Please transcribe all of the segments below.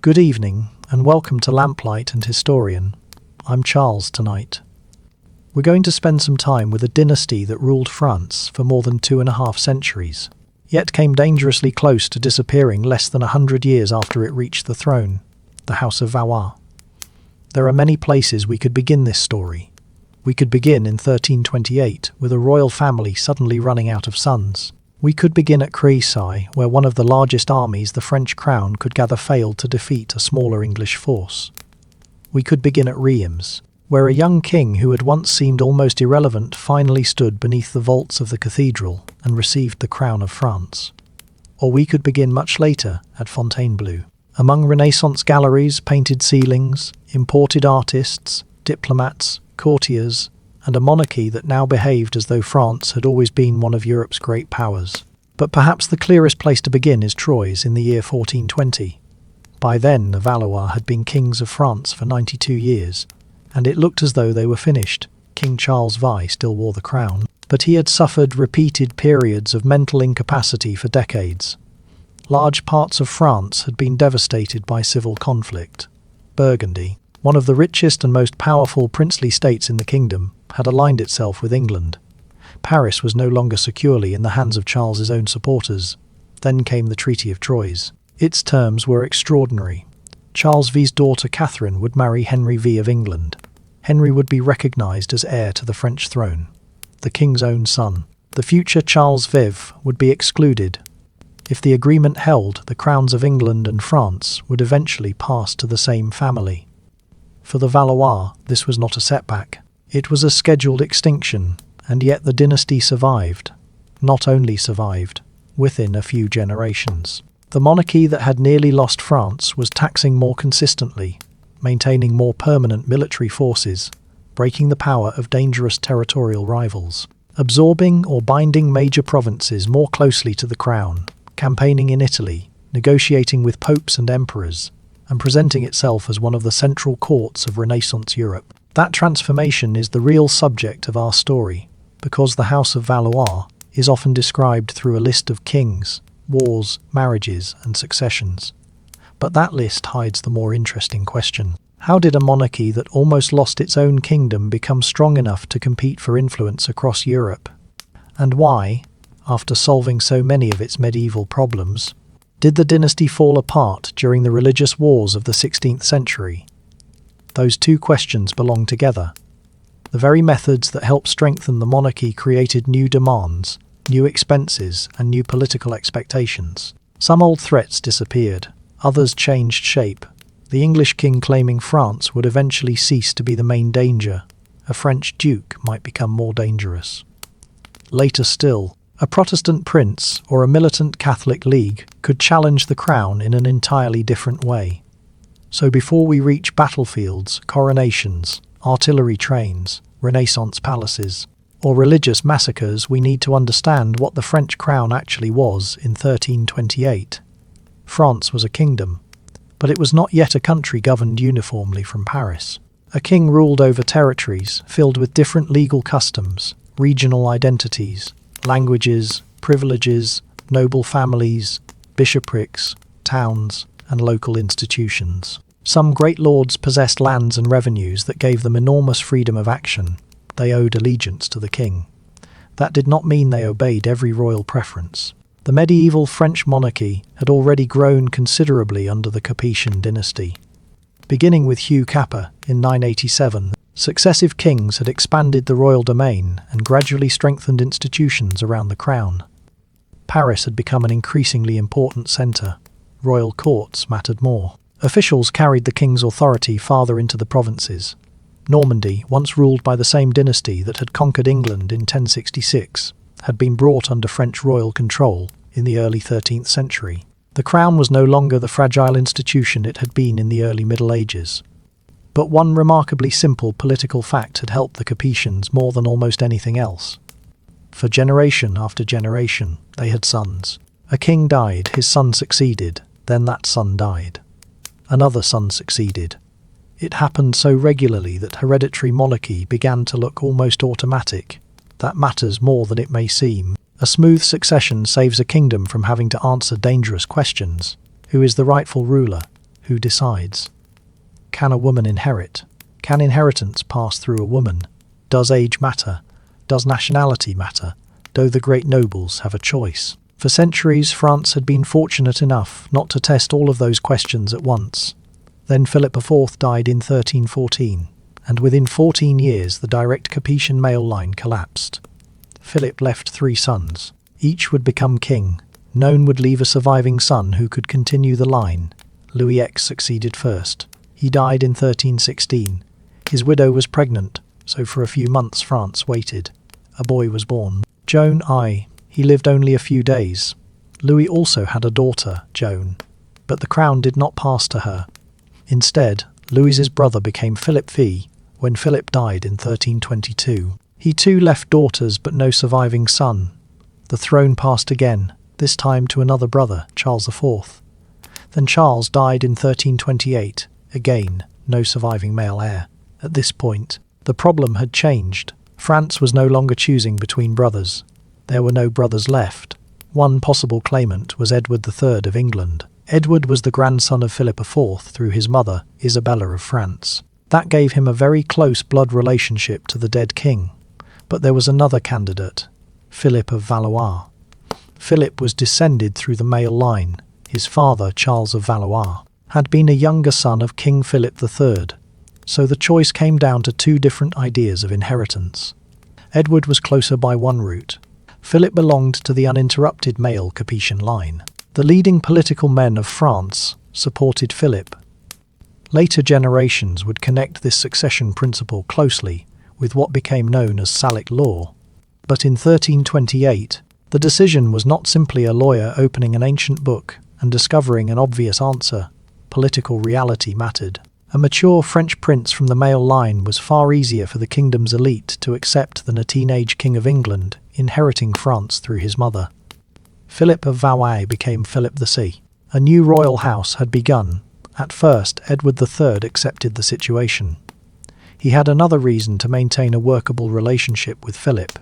Good evening, and welcome to Lamplight and Historian. I'm Charles tonight. We're going to spend some time with a dynasty that ruled France for more than 2.5 centuries, yet came dangerously close to disappearing less than 100 years after it reached the throne, the House of Valois. There are many places we could begin this story. We could begin in 1328 with a royal family suddenly running out of sons. We could begin at Crécy, where one of the largest armies the French crown could gather failed to defeat a smaller English force. We could begin at Reims, where a young king who had once seemed almost irrelevant finally stood beneath the vaults of the cathedral and received the crown of France. Or we could begin much later at Fontainebleau, among Renaissance galleries, painted ceilings, imported artists, diplomats, courtiers, and a monarchy that now behaved as though France had always been one of Europe's great powers. But perhaps the clearest place to begin is Troyes in the year 1420. By then, the Valois had been kings of France for 92 years, and it looked as though they were finished. King Charles VII still wore the crown, but he had suffered repeated periods of mental incapacity for decades. Large parts of France had been devastated by civil conflict. Burgundy, one of the richest and most powerful princely states in the kingdom, had aligned itself with England. Paris was no longer securely in the hands of Charles's own supporters. Then came the Treaty of Troyes. Its terms were extraordinary. Charles V's daughter Catherine would marry Henry V of England. Henry would be recognised as heir to the French throne, the king's own son. The future Charles V would be excluded. If the agreement held, the crowns of England and France would eventually pass to the same family. For the Valois, this was not a setback. It was a scheduled extinction, and yet the dynasty survived. Not only survived, within a few generations. The monarchy that had nearly lost France was taxing more consistently, maintaining more permanent military forces, breaking the power of dangerous territorial rivals, absorbing or binding major provinces more closely to the crown, campaigning in Italy, negotiating with popes and emperors, and presenting itself as one of the central courts of Renaissance Europe. That transformation is the real subject of our story, because the House of Valois is often described through a list of kings, wars, marriages, and successions. But that list hides the more interesting question. How did a monarchy that almost lost its own kingdom become strong enough to compete for influence across Europe? And why, after solving so many of its medieval problems, did the dynasty fall apart during the religious wars of the 16th century? Those two questions belong together. The very methods that helped strengthen the monarchy created new demands, new expenses, and new political expectations. Some old threats disappeared, others changed shape. The English king claiming France would eventually cease to be the main danger. A French duke might become more dangerous. Later still, a Protestant prince or a militant Catholic league could challenge the crown in an entirely different way. So before we reach battlefields, coronations, artillery trains, Renaissance palaces, or religious massacres, we need to understand what the French crown actually was in 1328. France was a kingdom, but it was not yet a country governed uniformly from Paris. A king ruled over territories filled with different legal customs, regional identities, languages, privileges, noble families, bishoprics, towns, and local institutions. Some great lords possessed lands and revenues that gave them enormous freedom of action. They owed allegiance to the king. That did not mean they obeyed every royal preference. The medieval French monarchy had already grown considerably under the Capetian dynasty. Beginning with Hugh Capet in 987, successive kings had expanded the royal domain and gradually strengthened institutions around the crown. Paris had become an increasingly important centre. Royal courts mattered more. Officials carried the king's authority farther into the provinces. Normandy, once ruled by the same dynasty that had conquered England in 1066, had been brought under French royal control in the early 13th century. The crown was no longer the fragile institution it had been in the early Middle Ages. But one remarkably simple political fact had helped the Capetians more than almost anything else. For generation after generation, they had sons. A king died, his son succeeded, then that son died. Another son succeeded. It happened so regularly that hereditary monarchy began to look almost automatic. That matters more than it may seem. A smooth succession saves a kingdom from having to answer dangerous questions. Who is the rightful ruler? Who decides? Can a woman inherit? Can inheritance pass through a woman? Does age matter? Does nationality matter? Do the great nobles have a choice? For centuries, France had been fortunate enough not to test all of those questions at once. Then Philip IV died in 1314, and within 14 years the direct Capetian male line collapsed. Philip left 3 sons. Each would become king. None would leave a surviving son who could continue the line. Louis X succeeded first. He died in 1316. His widow was pregnant, so for a few months France waited. A boy was born. Joan I. He lived only a few days. Louis also had a daughter, Joan, but the crown did not pass to her. Instead, Louis's brother became Philip V when Philip died in 1322. He too left daughters but no surviving son. The throne passed again, this time to another brother, Charles IV. Then Charles died in 1328. Again, no surviving male heir. At this point, the problem had changed. France was no longer choosing between brothers. There were no brothers left. One possible claimant was Edward III of England. Edward was the grandson of Philip IV through his mother, Isabella of France. That gave him a very close blood relationship to the dead king. But there was another candidate, Philip of Valois. Philip was descended through the male line. His father, Charles of Valois, had been a younger son of King Philip III. So the choice came down to 2 different ideas of inheritance. Edward was closer by one route. Philip belonged to the uninterrupted male Capetian line. The leading political men of France supported Philip. Later generations would connect this succession principle closely with what became known as Salic law. But in 1328, the decision was not simply a lawyer opening an ancient book and discovering an obvious answer. Political reality mattered. A mature French prince from the male line was far easier for the kingdom's elite to accept than a teenage king of England, inheriting France through his mother. Philip of Valois became Philip VI. A new royal house had begun. At first, Edward III accepted the situation. He had another reason to maintain a workable relationship with Philip.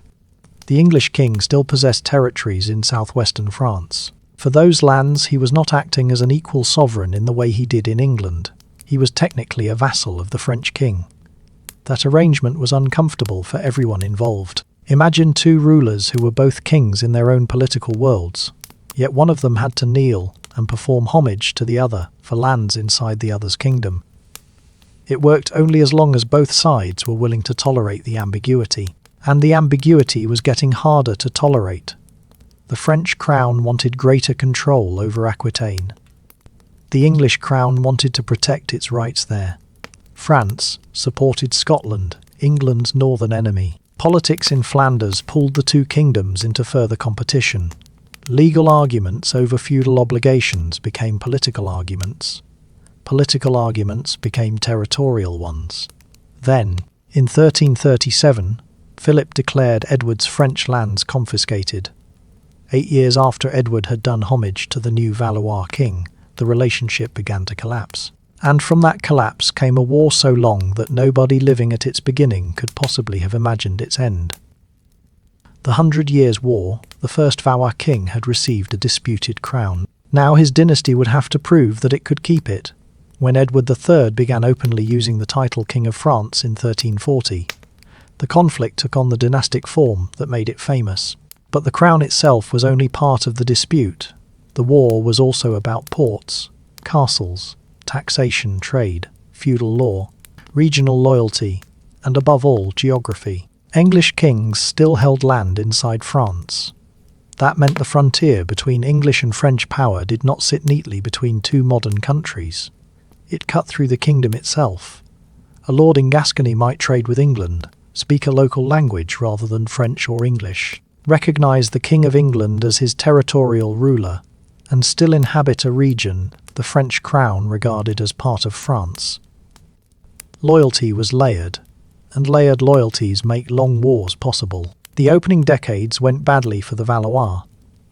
The English king still possessed territories in southwestern France. For those lands, he was not acting as an equal sovereign in the way he did in England. He was technically a vassal of the French king. That arrangement was uncomfortable for everyone involved. Imagine 2 rulers who were both kings in their own political worlds, yet one of them had to kneel and perform homage to the other for lands inside the other's kingdom. It worked only as long as both sides were willing to tolerate the ambiguity, and the ambiguity was getting harder to tolerate. The French crown wanted greater control over Aquitaine. The English crown wanted to protect its rights there. France supported Scotland, England's northern enemy. Politics in Flanders pulled the 2 kingdoms into further competition. Legal arguments over feudal obligations became political arguments. Political arguments became territorial ones. Then, in 1337, Philip declared Edward's French lands confiscated. 8 years after Edward had done homage to the new Valois king, the relationship began to collapse. And from that collapse came a war so long that nobody living at its beginning could possibly have imagined its end. The 100 Years' War, the first Valois king had received a disputed crown. Now his dynasty would have to prove that it could keep it. When Edward III began openly using the title King of France in 1340, the conflict took on the dynastic form that made it famous. But the crown itself was only part of the dispute. The war was also about ports, castles, taxation, trade, feudal law, regional loyalty, and above all, geography. English kings still held land inside France. That meant the frontier between English and French power did not sit neatly between 2 modern countries. It cut through the kingdom itself. A lord in Gascony might trade with England, speak a local language rather than French or English, recognize the King of England as his territorial ruler, and still inhabit a region the French crown regarded as part of France. Loyalty was layered, and layered loyalties make long wars possible. The opening decades went badly for the Valois.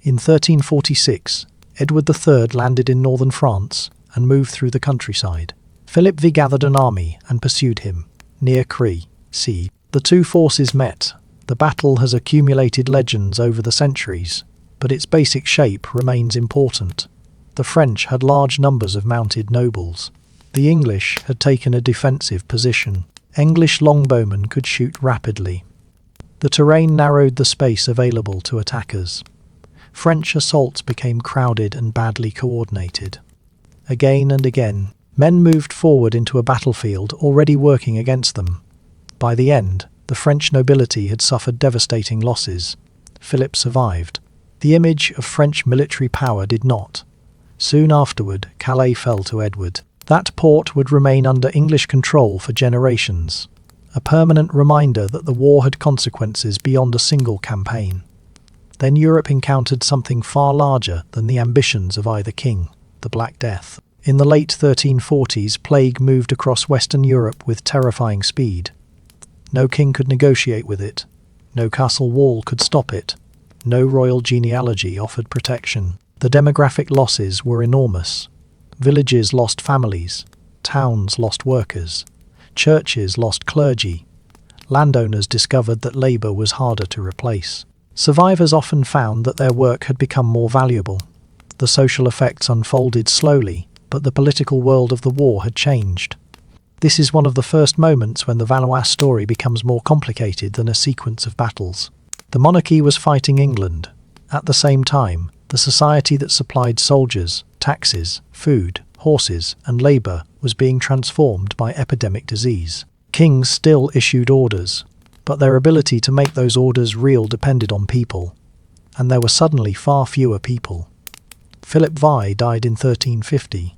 In 1346, Edward III landed in northern France and moved through the countryside. Philip V gathered an army and pursued him, near Crécy. The 2 forces met. The battle has accumulated legends over the centuries, but its basic shape remains important. The French had large numbers of mounted nobles. The English had taken a defensive position. English longbowmen could shoot rapidly. The terrain narrowed the space available to attackers. French assaults became crowded and badly coordinated. Again and again, men moved forward into a battlefield already working against them. By the end, the French nobility had suffered devastating losses. Philip survived. The image of French military power did not. Soon afterward, Calais fell to Edward. That port would remain under English control for generations, a permanent reminder that the war had consequences beyond a single campaign. Then Europe encountered something far larger than the ambitions of either king, the Black Death. In the late 1340s, plague moved across Western Europe with terrifying speed. No king could negotiate with it. No castle wall could stop it. No royal genealogy offered protection. The demographic losses were enormous. Villages lost families. Towns lost workers. Churches lost clergy. Landowners discovered that labour was harder to replace. Survivors often found that their work had become more valuable. The social effects unfolded slowly, but the political world of the war had changed. This is one of the first moments when the Valois story becomes more complicated than a sequence of battles. The monarchy was fighting England. At the same time, the society that supplied soldiers, taxes, food, horses, and labour was being transformed by epidemic disease. Kings still issued orders, but their ability to make those orders real depended on people, and there were suddenly far fewer people. Philip VI died in 1350.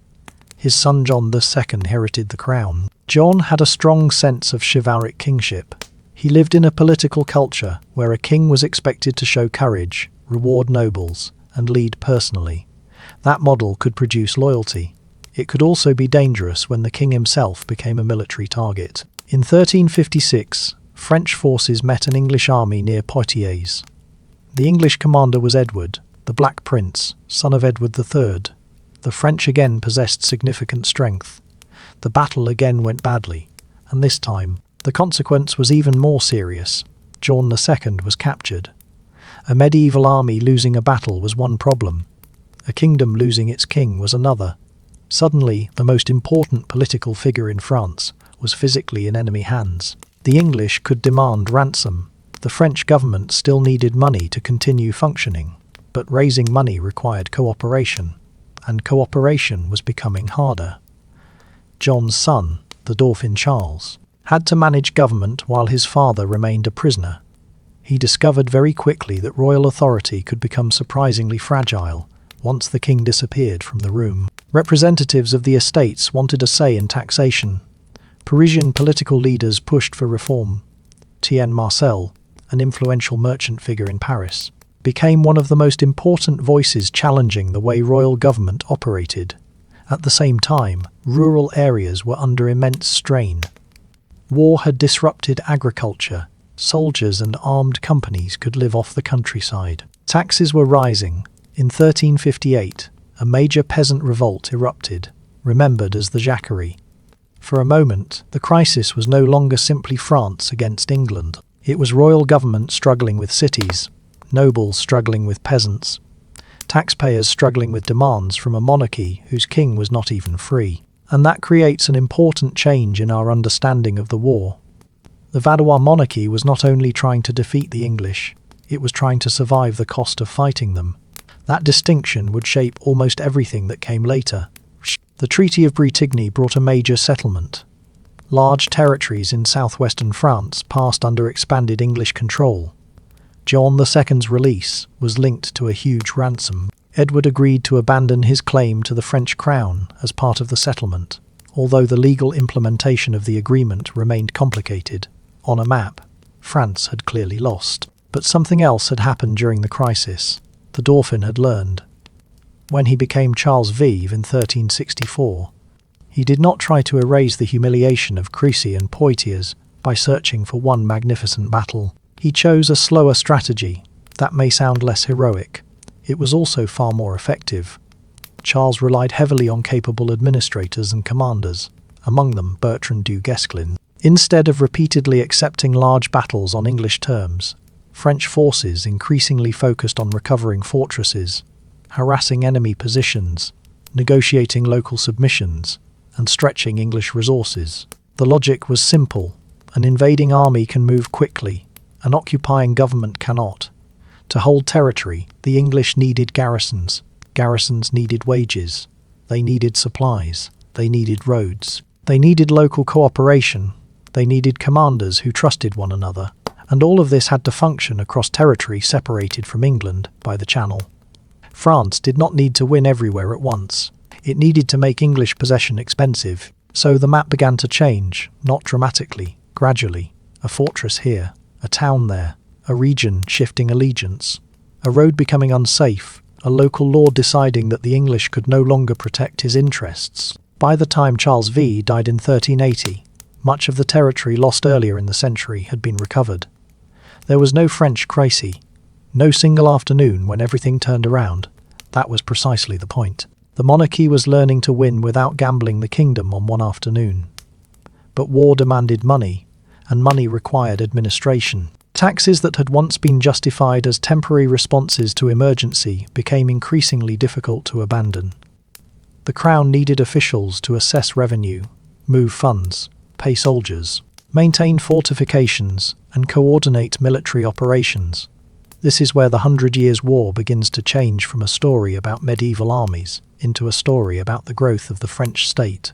His son John II inherited the crown. John had a strong sense of chivalric kingship. He lived in a political culture where a king was expected to show courage, reward nobles, and lead personally. That model could produce loyalty. It could also be dangerous when the king himself became a military target. In 1356, French forces met an English army near Poitiers. The English commander was Edward, the Black Prince, son of Edward III. The French again possessed significant strength. The battle again went badly, and this time, the consequence was even more serious. John II was captured. A medieval army losing a battle was one problem. A kingdom losing its king was another. Suddenly, the most important political figure in France was physically in enemy hands. The English could demand ransom. The French government still needed money to continue functioning, but raising money required cooperation, and cooperation was becoming harder. John's son, the Dauphin Charles, had to manage government while his father remained a prisoner. He discovered very quickly that royal authority could become surprisingly fragile once the king disappeared from the room. Representatives of the estates wanted a say in taxation. Parisian political leaders pushed for reform. Etienne Marcel, an influential merchant figure in Paris, became one of the most important voices challenging the way royal government operated. At the same time, rural areas were under immense strain. War had disrupted agriculture. Soldiers and armed companies could live off the countryside. Taxes were rising. In 1358, a major peasant revolt erupted, remembered as the Jacquerie. For a moment, the crisis was no longer simply France against England. It was royal government struggling with cities, nobles struggling with peasants, taxpayers struggling with demands from a monarchy whose king was not even free. And that creates an important change in our understanding of the war. The Valois monarchy was not only trying to defeat the English, it was trying to survive the cost of fighting them. That distinction would shape almost everything that came later. The Treaty of Bretigny brought a major settlement. Large territories in southwestern France passed under expanded English control. John II's release was linked to a huge ransom. Edward agreed to abandon his claim to the French crown as part of the settlement, although the legal implementation of the agreement remained complicated. On a map, France had clearly lost. But something else had happened during the crisis. The Dauphin had learned. When he became Charles VII in 1364, he did not try to erase the humiliation of Crécy and Poitiers by searching for one magnificent battle. He chose a slower strategy. That may sound less heroic. It was also far more effective. Charles relied heavily on capable administrators and commanders, among them Bertrand du Guesclin. Instead of repeatedly accepting large battles on English terms, French forces increasingly focused on recovering fortresses, harassing enemy positions, negotiating local submissions, and stretching English resources. The logic was simple. An invading army can move quickly, an occupying government cannot. To hold territory, the English needed garrisons. Garrisons needed wages. They needed supplies. They needed roads. They needed local cooperation. They needed commanders who trusted one another. And all of this had to function across territory separated from England by the Channel. France did not need to win everywhere at once. It needed to make English possession expensive. So the map began to change, not dramatically, gradually. A fortress here, a town there, a region shifting allegiance, a road becoming unsafe, a local lord deciding that the English could no longer protect his interests. By the time Charles V died in 1380, much of the territory lost earlier in the century had been recovered. There was no French Crécy, no single afternoon when everything turned around. That was precisely the point. The monarchy was learning to win without gambling the kingdom on one afternoon. But war demanded money, and money required administration. Taxes that had once been justified as temporary responses to emergency became increasingly difficult to abandon. The crown needed officials to assess revenue, move funds, pay soldiers, maintain fortifications, and coordinate military operations. This is where the 100 Years' War begins to change from a story about medieval armies into a story about the growth of the French state.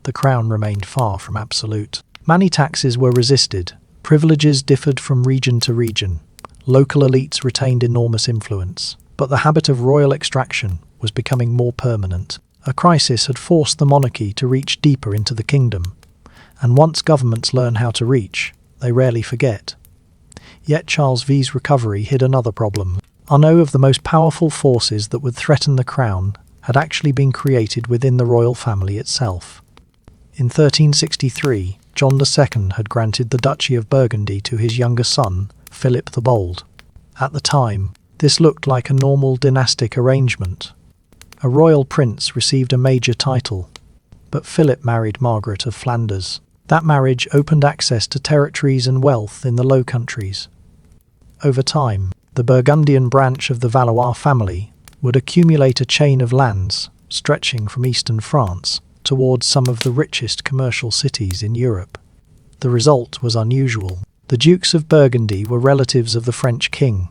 The crown remained far from absolute. Many taxes were resisted. Privileges differed from region to region. Local elites retained enormous influence. But the habit of royal extraction was becoming more permanent. A crisis had forced the monarchy to reach deeper into the kingdom. And once governments learn how to reach, they rarely forget. Yet Charles V's recovery hid another problem. Unknown of the most powerful forces that would threaten the crown had actually been created within the royal family itself. In 1363, John II had granted the Duchy of Burgundy to his younger son, Philip the Bold. At the time, this looked like a normal dynastic arrangement. A royal prince received a major title, but Philip married Margaret of Flanders. That marriage opened access to territories and wealth in the Low Countries. Over time, the Burgundian branch of the Valois family would accumulate a chain of lands stretching from eastern France towards some of the richest commercial cities in Europe. The result was unusual. The Dukes of Burgundy were relatives of the French king.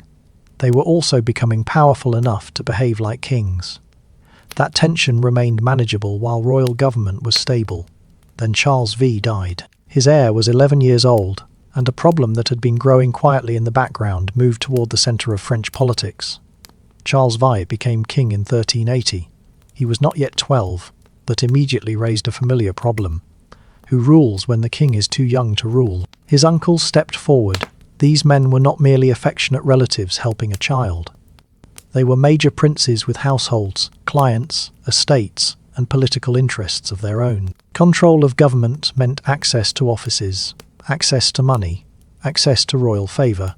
They were also becoming powerful enough to behave like kings. That tension remained manageable while royal government was stable. Then Charles V died. His heir was 11 years old, and a problem that had been growing quietly in the background moved toward the centre of French politics. Charles V became king in 1380. He was not yet 12, but immediately raised a familiar problem. Who rules when the king is too young to rule? His uncles stepped forward. These men were not merely affectionate relatives helping a child. They were major princes with households, clients, estates, and political interests of their own. Control of government meant access to offices, access to money, access to royal favour.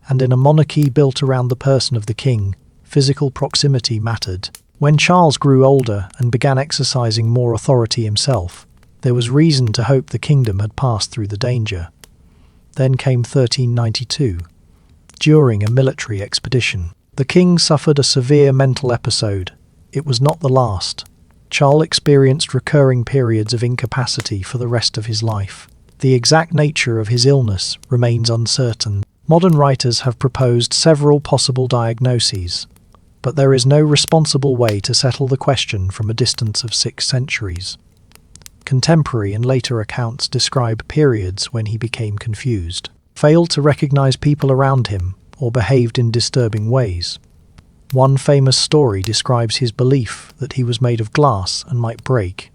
And in a monarchy built around the person of the king, physical proximity mattered. When Charles grew older and began exercising more authority himself, there was reason to hope the kingdom had passed through the danger. Then came 1392. During a military expedition, the king suffered a severe mental episode. It was not the last. Charles experienced recurring periods of incapacity for the rest of his life. The exact nature of his illness remains uncertain. Modern writers have proposed several possible diagnoses, but there is no responsible way to settle the question from a distance of 6 centuries. Contemporary and later accounts describe periods when he became confused, failed to recognize people around him, or behaved in disturbing ways. One famous story describes his belief that he was made of glass and might break.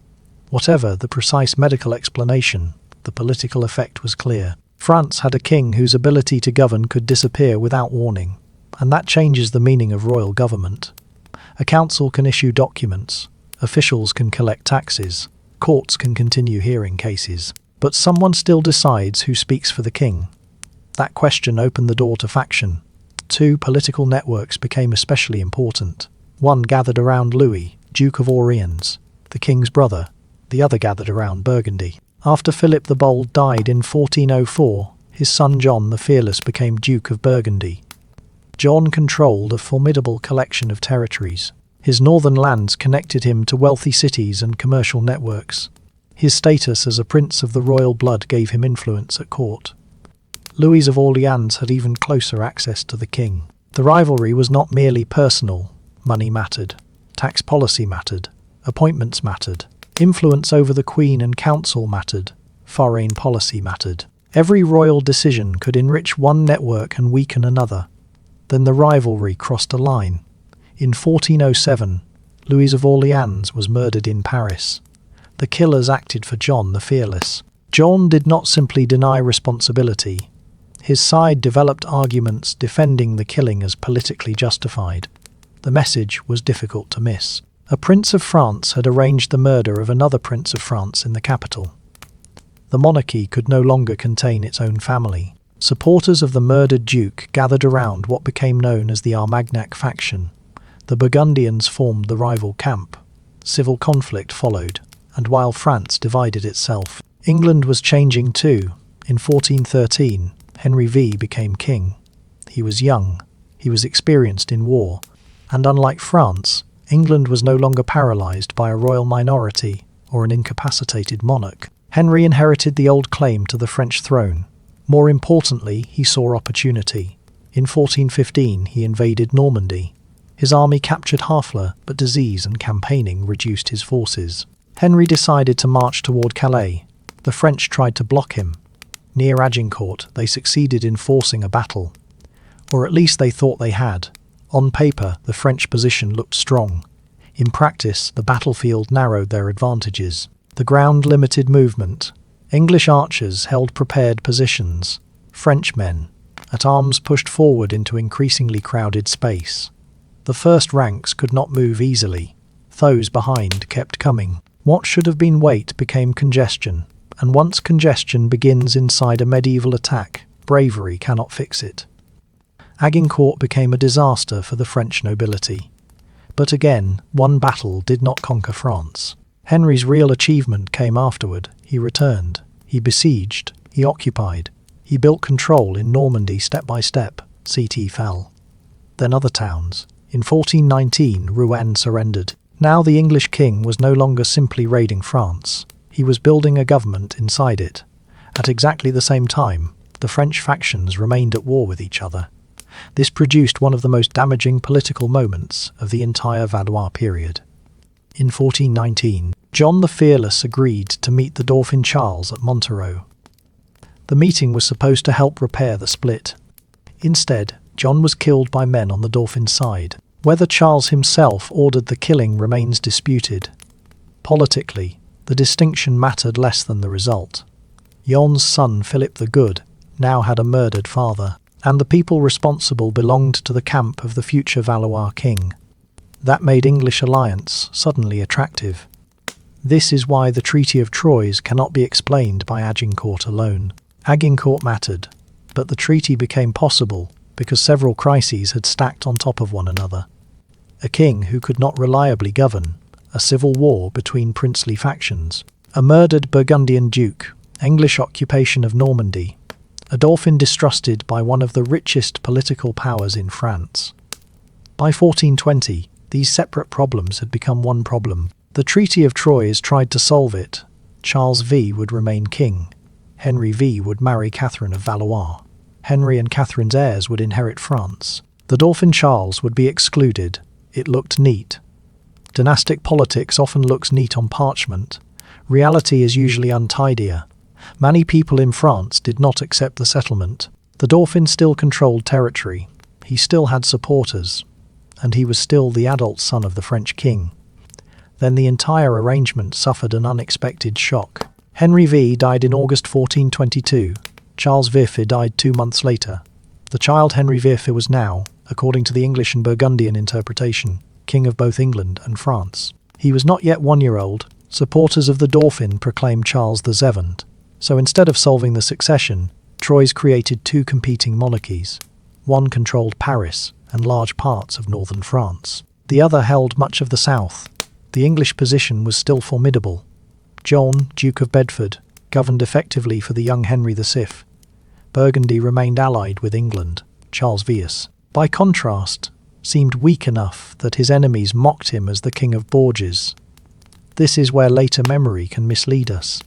Whatever the precise medical explanation, the political effect was clear. France had a king whose ability to govern could disappear without warning, and that changes the meaning of royal government. A council can issue documents, officials can collect taxes, courts can continue hearing cases, but someone still decides who speaks for the king. That question opened the door to faction. 2 political networks became especially important. One gathered around Louis, Duke of Orleans, the king's brother. The other gathered around Burgundy. After Philip the Bold died in 1404, his son John the Fearless became Duke of Burgundy. John controlled a formidable collection of territories. His northern lands connected him to wealthy cities and commercial networks. His status as a prince of the royal blood gave him influence at court. Louis of Orleans had even closer access to the king. The rivalry was not merely personal. Money mattered. Tax policy mattered. Appointments mattered. Influence over the queen and council mattered. Foreign policy mattered. Every royal decision could enrich one network and weaken another. Then the rivalry crossed a line. In 1407, Louis of Orleans was murdered in Paris. The killers acted for John the Fearless. John did not simply deny responsibility. His side developed arguments defending the killing as politically justified. The message was difficult to miss. A prince of France had arranged the murder of another prince of France in the capital. The monarchy could no longer contain its own family. Supporters of the murdered duke gathered around what became known as the Armagnac faction. The Burgundians formed the rival camp. Civil conflict followed, and while France divided itself, England was changing too. In 1413, Henry V became king. He was young, he was experienced in war, and unlike France, England was no longer paralysed by a royal minority or an incapacitated monarch. Henry inherited the old claim to the French throne. More importantly, he saw opportunity. In 1415, he invaded Normandy. His army captured Harfleur, but disease and campaigning reduced his forces. Henry decided to march toward Calais. The French tried to block him. Near Agincourt, they succeeded in forcing a battle. Or at least they thought they had. On paper, the French position looked strong. In practice, the battlefield narrowed their advantages. The ground limited movement. English archers held prepared positions. French men at arms pushed forward into increasingly crowded space. The first ranks could not move easily. Those behind kept coming. What should have been weight became congestion. And once congestion begins inside a medieval attack, bravery cannot fix it. Agincourt became a disaster for the French nobility. But again, one battle did not conquer France. Henry's real achievement came afterward. He returned. He besieged. He occupied. He built control in Normandy step by step. Cîteaux fell. Then other towns. In 1419, Rouen surrendered. Now the English king was no longer simply raiding France. He was building a government inside it. At exactly the same time, the French factions remained at war with each other. This produced one of the most damaging political moments of the entire Valois period. In 1419, John the Fearless agreed to meet the Dauphin Charles at Montereau. The meeting was supposed to help repair the split. Instead, John was killed by men on the Dauphin's side. Whether Charles himself ordered the killing remains disputed. Politically, the distinction mattered less than the result. John's son Philip the Good now had a murdered father, and the people responsible belonged to the camp of the future Valois king. That made English alliance suddenly attractive. This is why the Treaty of Troyes cannot be explained by Agincourt alone. Agincourt mattered, but the treaty became possible because several crises had stacked on top of one another. A king who could not reliably govern, a civil war between princely factions, a murdered Burgundian duke, English occupation of Normandy, a dauphin distrusted by one of the richest political powers in France. By 1420, these separate problems had become one problem. The Treaty of Troyes tried to solve it. Charles V would remain king. Henry V would marry Catherine of Valois. Henry and Catherine's heirs would inherit France. The Dauphin Charles would be excluded. It looked neat. Dynastic politics often looks neat on parchment. Reality is usually untidier. Many people in France did not accept the settlement. The Dauphin still controlled territory. He still had supporters. And he was still the adult son of the French king. Then the entire arrangement suffered an unexpected shock. Henry V died in August 1422. Charles V died 2 months later. The child Henry V was now, according to the English and Burgundian interpretation, king of both England and France. He was not yet 1-year-old. Supporters of the Dauphin proclaimed Charles VII. So instead of solving the succession, Troyes created 2 competing monarchies. One controlled Paris and large parts of northern France. The other held much of the south. The English position was still formidable. John, Duke of Bedford, governed effectively for the young Henry VI. Burgundy remained allied with England, Charles VII. By contrast, seemed weak enough that his enemies mocked him as the King of Borges. This is where later memory can mislead us,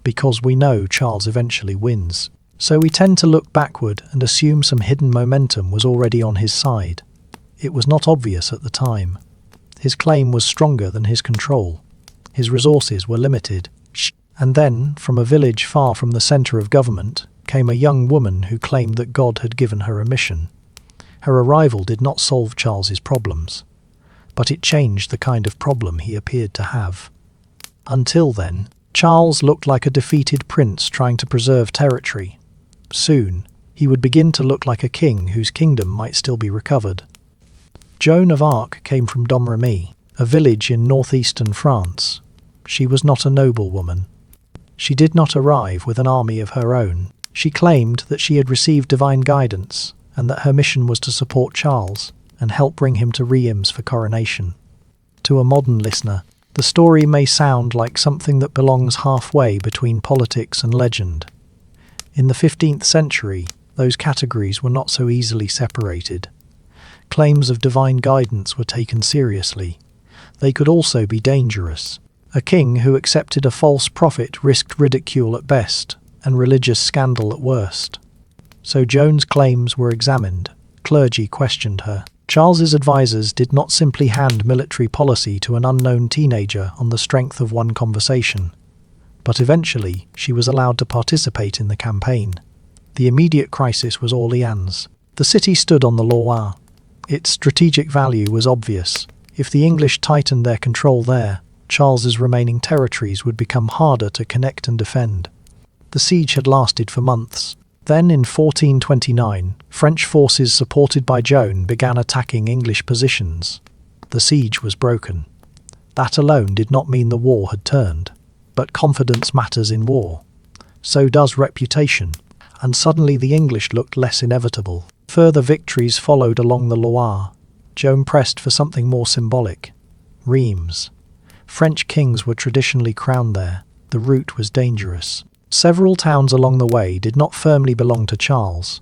because we know Charles eventually wins. So we tend to look backward and assume some hidden momentum was already on his side. It was not obvious at the time. His claim was stronger than his control. His resources were limited. And then, from a village far from the centre of government, came a young woman who claimed that God had given her a mission. Her arrival did not solve Charles's problems, but it changed the kind of problem he appeared to have. Until then, Charles looked like a defeated prince trying to preserve territory. Soon, he would begin to look like a king whose kingdom might still be recovered. Joan of Arc came from Domremy, a village in northeastern France. She was not a noble woman. She did not arrive with an army of her own. She claimed that she had received divine guidance and that her mission was to support Charles and help bring him to Reims for coronation. To a modern listener, the story may sound like something that belongs halfway between politics and legend. In the 15th century, those categories were not so easily separated. Claims of divine guidance were taken seriously. They could also be dangerous. A king who accepted a false prophet risked ridicule at best and religious scandal at worst. So Joan's claims were examined. Clergy questioned her. Charles's advisors did not simply hand military policy to an unknown teenager on the strength of one conversation. But eventually, she was allowed to participate in the campaign. The immediate crisis was Orléans. The city stood on the Loire. Its strategic value was obvious. If the English tightened their control there, Charles's remaining territories would become harder to connect and defend. The siege had lasted for months. Then, in 1429, French forces supported by Joan began attacking English positions. The siege was broken. That alone did not mean the war had turned. But confidence matters in war. So does reputation. And suddenly the English looked less inevitable. Further victories followed along the Loire. Joan pressed for something more symbolic. Reims. French kings were traditionally crowned there. The route was dangerous. Several towns along the way did not firmly belong to Charles.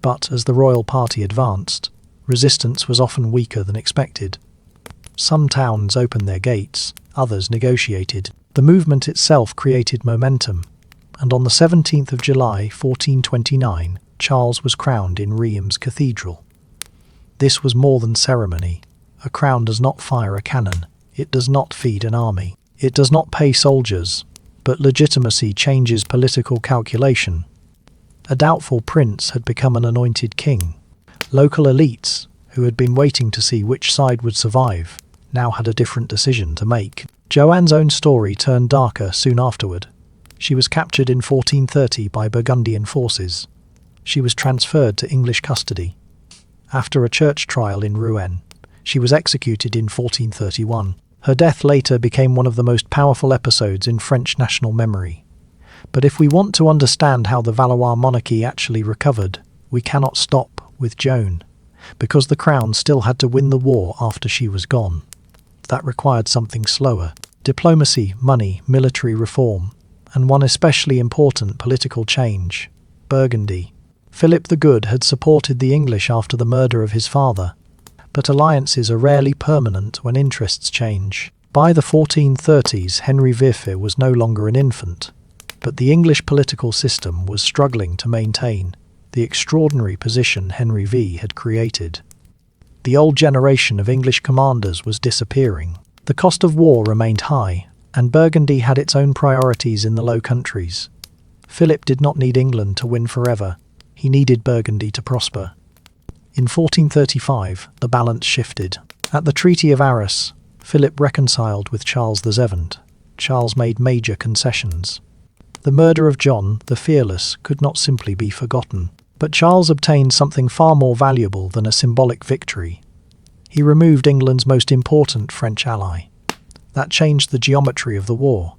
But as the royal party advanced, resistance was often weaker than expected. Some towns opened their gates, others negotiated. The movement itself created momentum, and on the 17th of July 1429, Charles was crowned in Reims Cathedral. This was more than ceremony. A crown does not fire a cannon. It does not feed an army. It does not pay soldiers. But legitimacy changes political calculation. A doubtful prince had become an anointed king. Local elites, who had been waiting to see which side would survive, now had a different decision to make. Joan's own story turned darker soon afterward. She was captured in 1430 by Burgundian forces. She was transferred to English custody. After a church trial in Rouen, she was executed in 1431. Her death later became one of the most powerful episodes in French national memory. But if we want to understand how the Valois monarchy actually recovered, we cannot stop with Joan, because the crown still had to win the war after she was gone. That required something slower: diplomacy, money, military reform, and one especially important political change: Burgundy. Philip the Good had supported the English after the murder of his father. But alliances are rarely permanent when interests change. By the 1430s, Henry V was no longer an infant, but the English political system was struggling to maintain the extraordinary position Henry V had created. The old generation of English commanders was disappearing. The cost of war remained high, and Burgundy had its own priorities in the Low Countries. Philip did not need England to win forever. He needed Burgundy to prosper. In 1435, the balance shifted. At the Treaty of Arras, Philip reconciled with Charles VII. Charles made major concessions. The murder of John, the Fearless, could not simply be forgotten. But Charles obtained something far more valuable than a symbolic victory. He removed England's most important French ally. That changed the geometry of the war.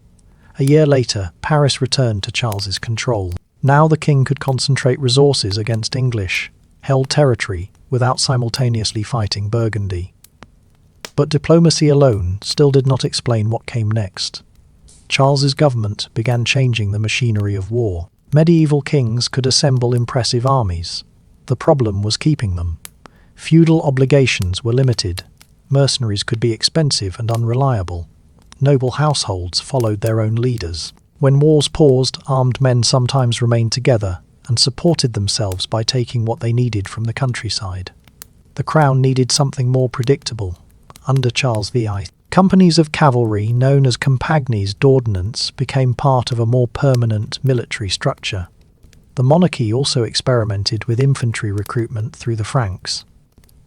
A year later, Paris returned to Charles's control. Now the king could concentrate resources against English held territory without simultaneously fighting Burgundy. But diplomacy alone still did not explain what came next. Charles's government began changing the machinery of war. Medieval kings could assemble impressive armies. The problem was keeping them. Feudal obligations were limited. Mercenaries could be expensive and unreliable. Noble households followed their own leaders. When wars paused, armed men sometimes remained together and supported themselves by taking what they needed from the countryside. The crown needed something more predictable. Under Charles VI, companies of cavalry known as compagnies d'ordnance became part of a more permanent military structure. The monarchy also experimented with infantry recruitment through the Franks.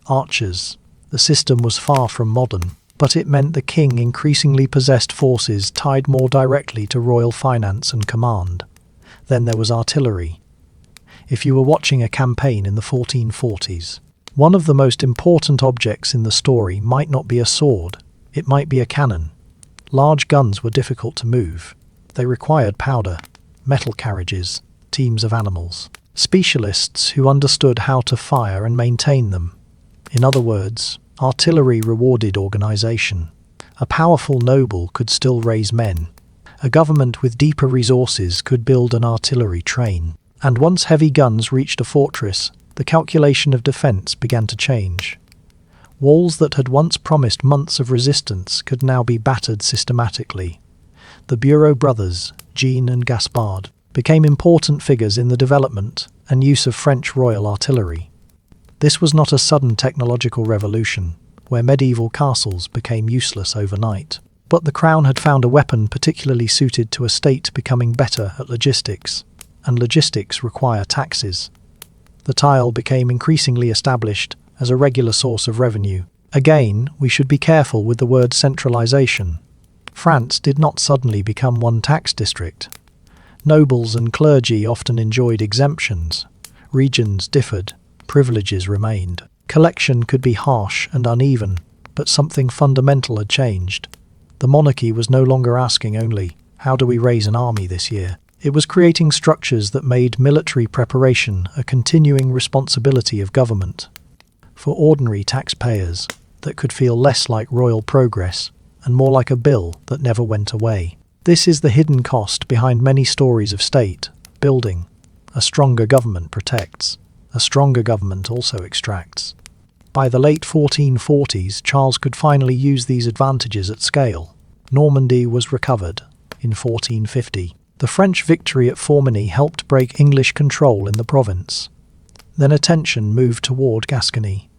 Archers. The system was far from modern, but it meant the king increasingly possessed forces tied more directly to royal finance and command. Then there was artillery. If you were watching a campaign in the 1440s, one of the most important objects in the story might not be a sword, it might be a cannon. Large guns were difficult to move. They required powder, metal carriages, teams of animals, specialists who understood how to fire and maintain them. In other words, artillery rewarded organization. A powerful noble could still raise men. A government with deeper resources could build an artillery train. And once heavy guns reached a fortress, the calculation of defense began to change. Walls that had once promised months of resistance could now be battered systematically. The Bureau brothers, Jean and Gaspard, became important figures in the development and use of French royal artillery. This was not a sudden technological revolution, where medieval castles became useless overnight. But the crown had found a weapon particularly suited to a state becoming better at logistics, and logistics require taxes. The tile became increasingly established as a regular source of revenue. Again, we should be careful with the word centralization. France did not suddenly become one tax district. Nobles and clergy often enjoyed exemptions. Regions differed. Privileges remained. Collection could be harsh and uneven, but something fundamental had changed. The monarchy was no longer asking only, "How do we raise an army this year?" It was creating structures that made military preparation a continuing responsibility of government. For ordinary taxpayers, that could feel less like royal progress and more like a bill that never went away. This is the hidden cost behind many stories of state building. A stronger government protects. A stronger government also extracts. By the late 1440s, Charles could finally use these advantages at scale. Normandy was recovered. In 1450, the French victory at Formigny helped break English control in the province. Then attention moved toward Gascony.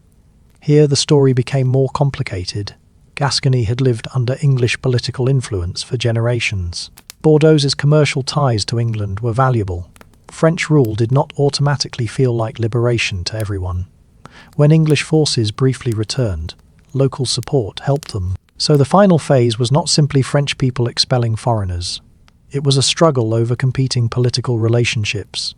Here the story became more complicated. Gascony had lived under English political influence for generations. Bordeaux's commercial ties to England were valuable. French rule did not automatically feel like liberation to everyone. When English forces briefly returned, local support helped them. So the final phase was not simply French people expelling foreigners. It was a struggle over competing political relationships.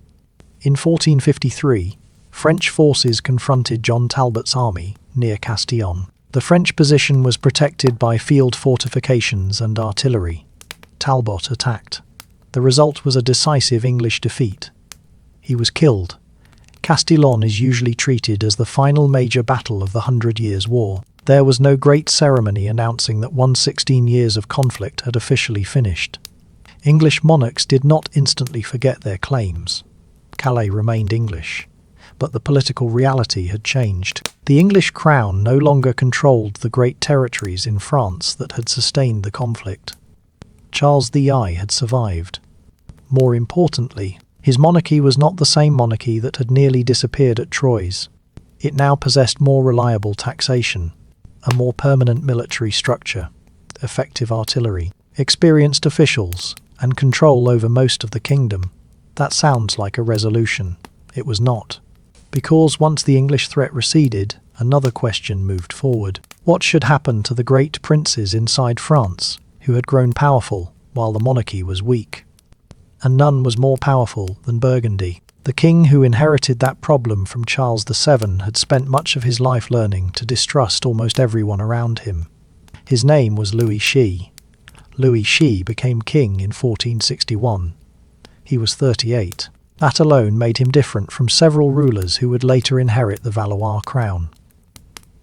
In 1453, French forces confronted John Talbot's army near Castillon. The French position was protected by field fortifications and artillery. Talbot attacked. The result was a decisive English defeat. He was killed. Castillon is usually treated as the final major battle of the 100 Years' War. There was no great ceremony announcing that 116 years of conflict had officially finished. English monarchs did not instantly forget their claims. Calais remained English, but the political reality had changed. The English crown no longer controlled the great territories in France that had sustained the conflict. Charles VI had survived. More importantly, his monarchy was not the same monarchy that had nearly disappeared at Troyes. It now possessed more reliable taxation, a more permanent military structure, effective artillery, experienced officials, and control over most of the kingdom. That sounds like a resolution. It was not. Because once the English threat receded, another question moved forward. What should happen to the great princes inside France, who had grown powerful while the monarchy was weak? And none was more powerful than Burgundy. The king who inherited that problem from Charles VII had spent much of his life learning to distrust almost everyone around him. His name was Louis Xi. Louis Xi became king in 1461. He was 38. That alone made him different from several rulers who would later inherit the Valois crown.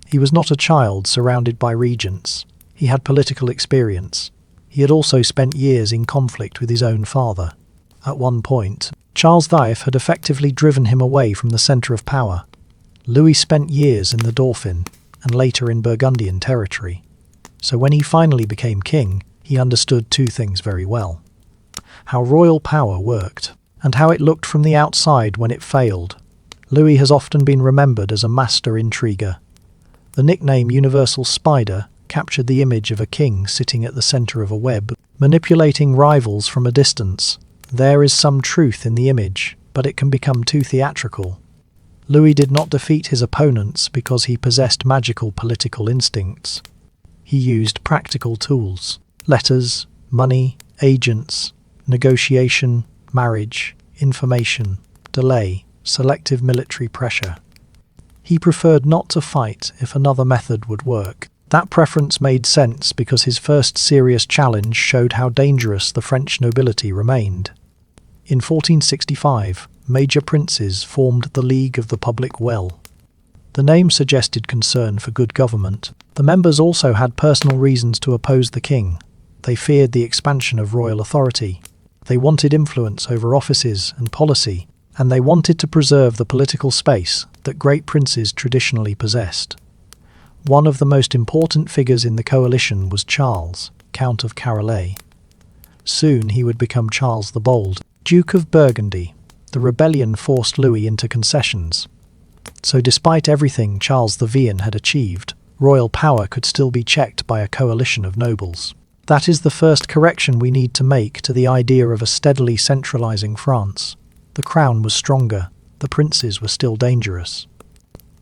He was not a child surrounded by regents. He had political experience. He had also spent years in conflict with his own father. At one point, Charles V had effectively driven him away from the centre of power. Louis spent years in the Dauphin and later in Burgundian territory. So when he finally became king, he understood two things very well: how royal power worked and how it looked from the outside when it failed. Louis has often been remembered as a master intriguer. The nickname Universal Spider captured the image of a king sitting at the center of a web, manipulating rivals from a distance. There is some truth in the image, but it can become too theatrical. Louis did not defeat his opponents because he possessed magical political instincts. He used practical tools: letters, money, agents, negotiation, marriage, information, delay, selective military pressure. He preferred not to fight if another method would work. That preference made sense because his first serious challenge showed how dangerous the French nobility remained. In 1465, major princes formed the League of the Public Weal. The name suggested concern for good government. The members also had personal reasons to oppose the king. They feared the expansion of royal authority. They wanted influence over offices and policy, and they wanted to preserve the political space that great princes traditionally possessed. One of the most important figures in the coalition was Charles, Count of Charolais. Soon he would become Charles the Bold, Duke of Burgundy. The rebellion forced Louis into concessions. So despite everything Charles VII had achieved, royal power could still be checked by a coalition of nobles. That is the first correction we need to make to the idea of a steadily centralizing France. The crown was stronger, the princes were still dangerous.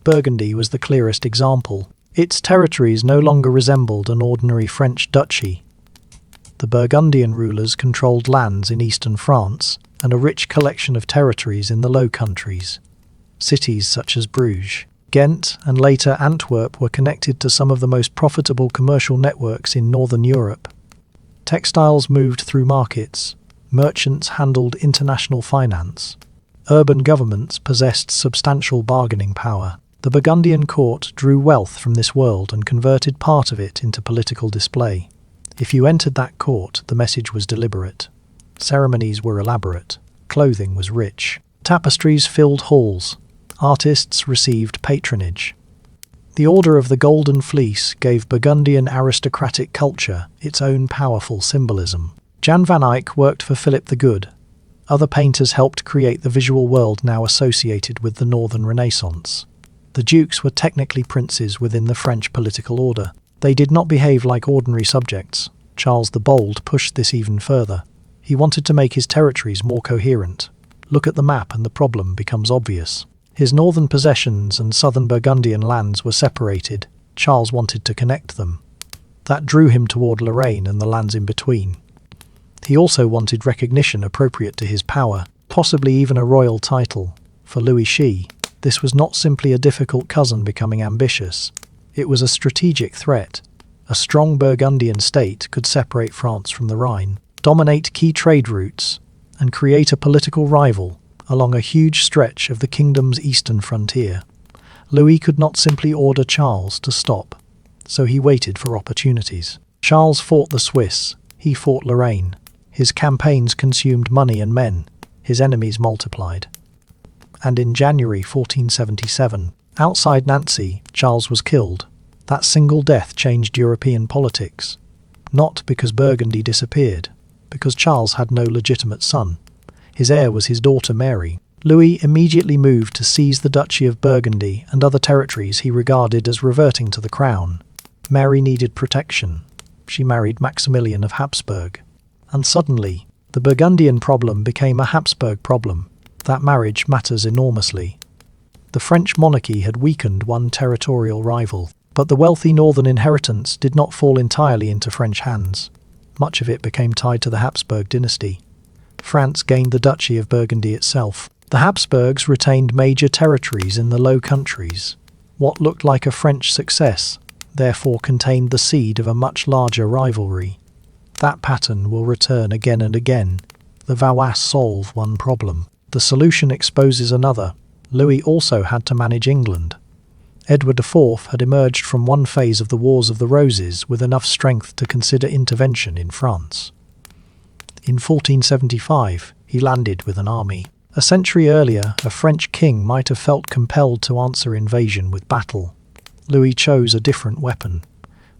Burgundy was the clearest example. Its territories no longer resembled an ordinary French duchy. The Burgundian rulers controlled lands in eastern France and a rich collection of territories in the Low Countries. Cities such as Bruges, Ghent, and later Antwerp were connected to some of the most profitable commercial networks in northern Europe. Textiles moved through markets. Merchants handled international finance. Urban governments possessed substantial bargaining power. The Burgundian court drew wealth from this world and converted part of it into political display. If you entered that court, the message was deliberate. Ceremonies were elaborate. Clothing was rich. Tapestries filled halls. Artists received patronage. The Order of the Golden Fleece gave Burgundian aristocratic culture its own powerful symbolism. Jan van Eyck worked for Philip the Good. Other painters helped create the visual world now associated with the Northern Renaissance. The dukes were technically princes within the French political order. They did not behave like ordinary subjects. Charles the Bold pushed this even further. He wanted to make his territories more coherent. Look at the map and the problem becomes obvious. His northern possessions and southern Burgundian lands were separated. Charles wanted to connect them. That drew him toward Lorraine and the lands in between. He also wanted recognition appropriate to his power, possibly even a royal title. For Louis Xi, this was not simply a difficult cousin becoming ambitious. It was a strategic threat. A strong Burgundian state could separate France from the Rhine, dominate key trade routes, and create a political rival along a huge stretch of the kingdom's eastern frontier. Louis could not simply order Charles to stop, so he waited for opportunities. Charles fought the Swiss, he fought Lorraine. His campaigns consumed money and men. His enemies multiplied. And in January 1477, outside Nancy, Charles was killed. That single death changed European politics. Not because Burgundy disappeared, because Charles had no legitimate son. His heir was his daughter Mary. Louis immediately moved to seize the Duchy of Burgundy and other territories he regarded as reverting to the crown. Mary needed protection. She married Maximilian of Habsburg. And suddenly, the Burgundian problem became a Habsburg problem. That marriage matters enormously. The French monarchy had weakened one territorial rival, but the wealthy northern inheritance did not fall entirely into French hands. Much of it became tied to the Habsburg dynasty. France gained the Duchy of Burgundy itself. The Habsburgs retained major territories in the Low Countries. What looked like a French success, therefore contained the seed of a much larger rivalry. That pattern will return again and again. The Valois solve one problem. The solution exposes another. Louis also had to manage England. Edward IV had emerged from one phase of the Wars of the Roses with enough strength to consider intervention in France. In 1475, he landed with an army. A century earlier, a French king might have felt compelled to answer invasion with battle. Louis chose a different weapon: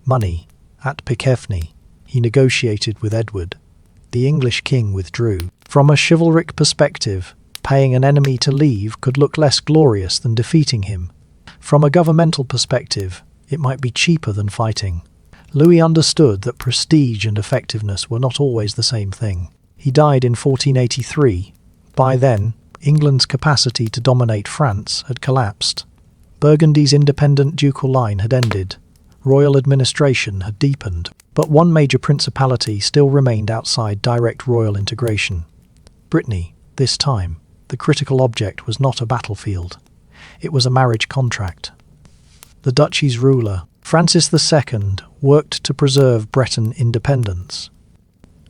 money. At Piquefny, he negotiated with Edward. The English king withdrew. From a chivalric perspective, paying an enemy to leave could look less glorious than defeating him. From a governmental perspective, it might be cheaper than fighting. Louis understood that prestige and effectiveness were not always the same thing. He died in 1483. By then, England's capacity to dominate France had collapsed. Burgundy's independent ducal line had ended. Royal administration had deepened, but one major principality still remained outside direct royal integration. Brittany. This time, the critical object was not a battlefield. It was a marriage contract. The duchy's ruler, Francis II, worked to preserve Breton independence.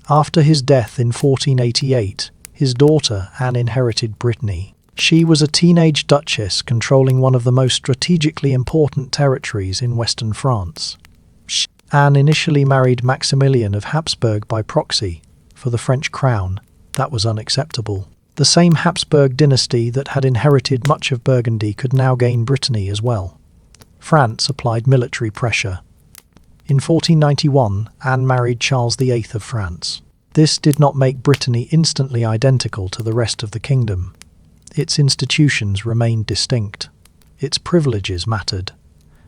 After his death in 1488, his daughter Anne inherited Brittany. She was a teenage duchess controlling one of the most strategically important territories in western France. Anne initially married Maximilian of Habsburg by proxy. For the French crown, that was unacceptable. The same Habsburg dynasty that had inherited much of Burgundy could now gain Brittany as well. France applied military pressure. In 1491, Anne married Charles VIII of France. This did not make Brittany instantly identical to the rest of the kingdom. Its institutions remained distinct. Its privileges mattered.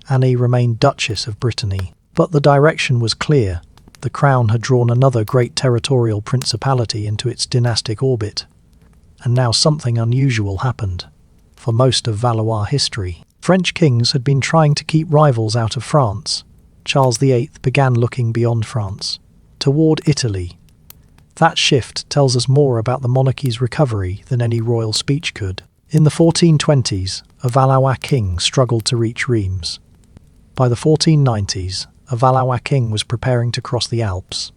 Anne remained Duchess of Brittany. But the direction was clear. The crown had drawn another great territorial principality into its dynastic orbit. And now something unusual happened. For most of Valois history, French kings had been trying to keep rivals out of France. Charles VIII began looking beyond France, toward Italy. That shift tells us more about the monarchy's recovery than any royal speech could. In the 1420s, a Valois king struggled to reach Reims. By the 1490s, a Valois king was preparing to cross the Alps.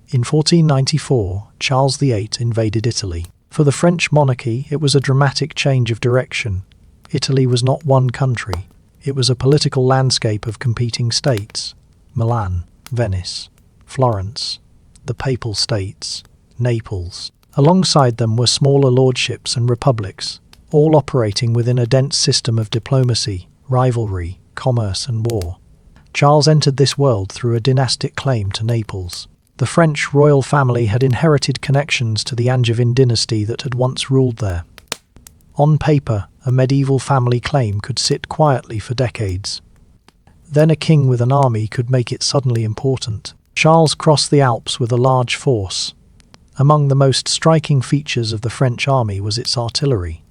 In 1494, Charles VIII invaded Italy. For the French monarchy, it was a dramatic change of direction. Italy was not one country. It was a political landscape of competing states: Milan, Venice, Florence, the Papal States, Naples. Alongside them were smaller lordships and republics, all operating within a dense system of diplomacy, rivalry, commerce and war. Charles entered this world through a dynastic claim to Naples. The French royal family had inherited connections to the Angevin dynasty that had once ruled there. On paper, a medieval family claim could sit quietly for decades. Then a king with an army could make it suddenly important. Charles crossed the Alps with a large force. Among the most striking features of the French army was its artillery.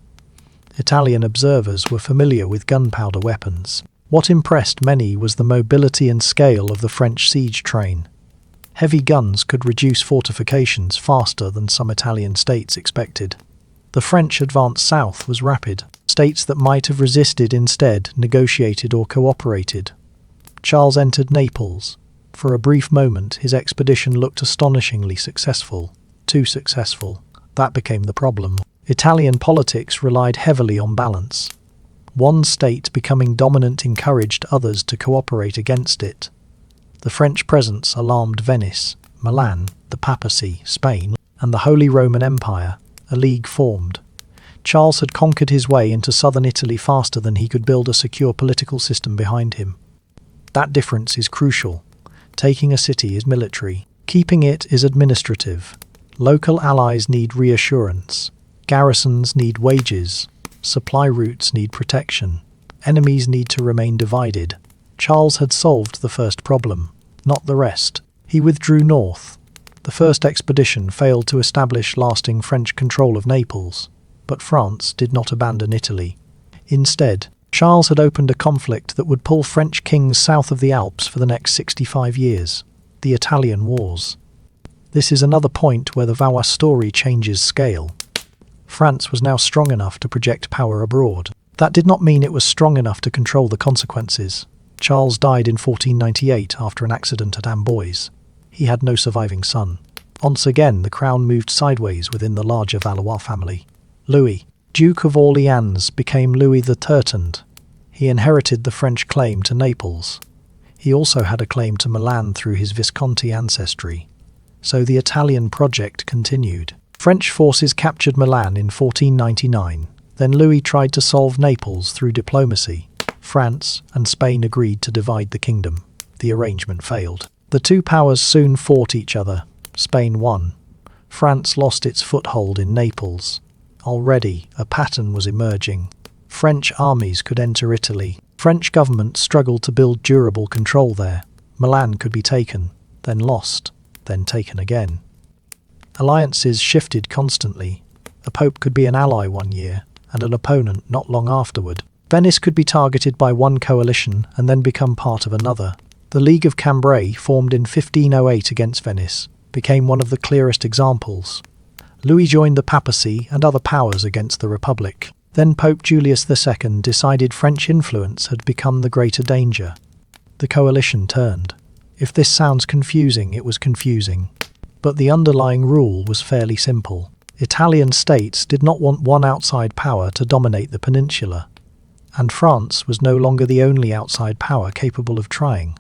Italian observers were familiar with gunpowder weapons. What impressed many was the mobility and scale of the French siege train. Heavy guns could reduce fortifications faster than some Italian states expected. The French advance south was rapid. States that might have resisted instead negotiated or cooperated. Charles entered Naples. For a brief moment, his expedition looked astonishingly successful. Too successful. That became the problem. Italian politics relied heavily on balance. One state becoming dominant encouraged others to cooperate against it. The French presence alarmed Venice, Milan, the papacy, Spain, and the Holy Roman Empire. A league formed. Charles had conquered his way into southern Italy faster than he could build a secure political system behind him. That difference is crucial. Taking a city is military. Keeping it is administrative. Local allies need reassurance. Garrisons need wages. Supply routes need protection. Enemies need to remain divided. Charles had solved the first problem, not the rest. He withdrew north. The first expedition failed to establish lasting French control of Naples, but France did not abandon Italy. Instead, Charles had opened a conflict that would pull French kings south of the Alps for the next 65 years, the Italian Wars. This is another point where the Valois story changes scale. France was now strong enough to project power abroad. That did not mean it was strong enough to control the consequences. Charles died in 1498 after an accident at Amboise. He had no surviving son. Once again, the crown moved sideways within the larger Valois family. Louis, Duke of Orleans, became Louis the Turtoned. He inherited the French claim to Naples. He also had a claim to Milan through his Visconti ancestry. So the Italian project continued. French forces captured Milan in 1499. Then Louis tried to solve Naples through diplomacy. France and Spain agreed to divide the kingdom. The arrangement failed. The two powers soon fought each other. Spain won. France lost its foothold in Naples. Already, a pattern was emerging. French armies could enter Italy. French government struggled to build durable control there. Milan could be taken, then lost, then taken again. Alliances shifted constantly. A pope could be an ally one year, and an opponent not long afterward. Venice could be targeted by one coalition and then become part of another. The League of Cambrai, formed in 1508 against Venice, became one of the clearest examples. Louis joined the papacy and other powers against the Republic. Then Pope Julius II decided French influence had become the greater danger. The coalition turned. If this sounds confusing, it was confusing. But the underlying rule was fairly simple. Italian states did not want one outside power to dominate the peninsula. And France was no longer the only outside power capable of trying.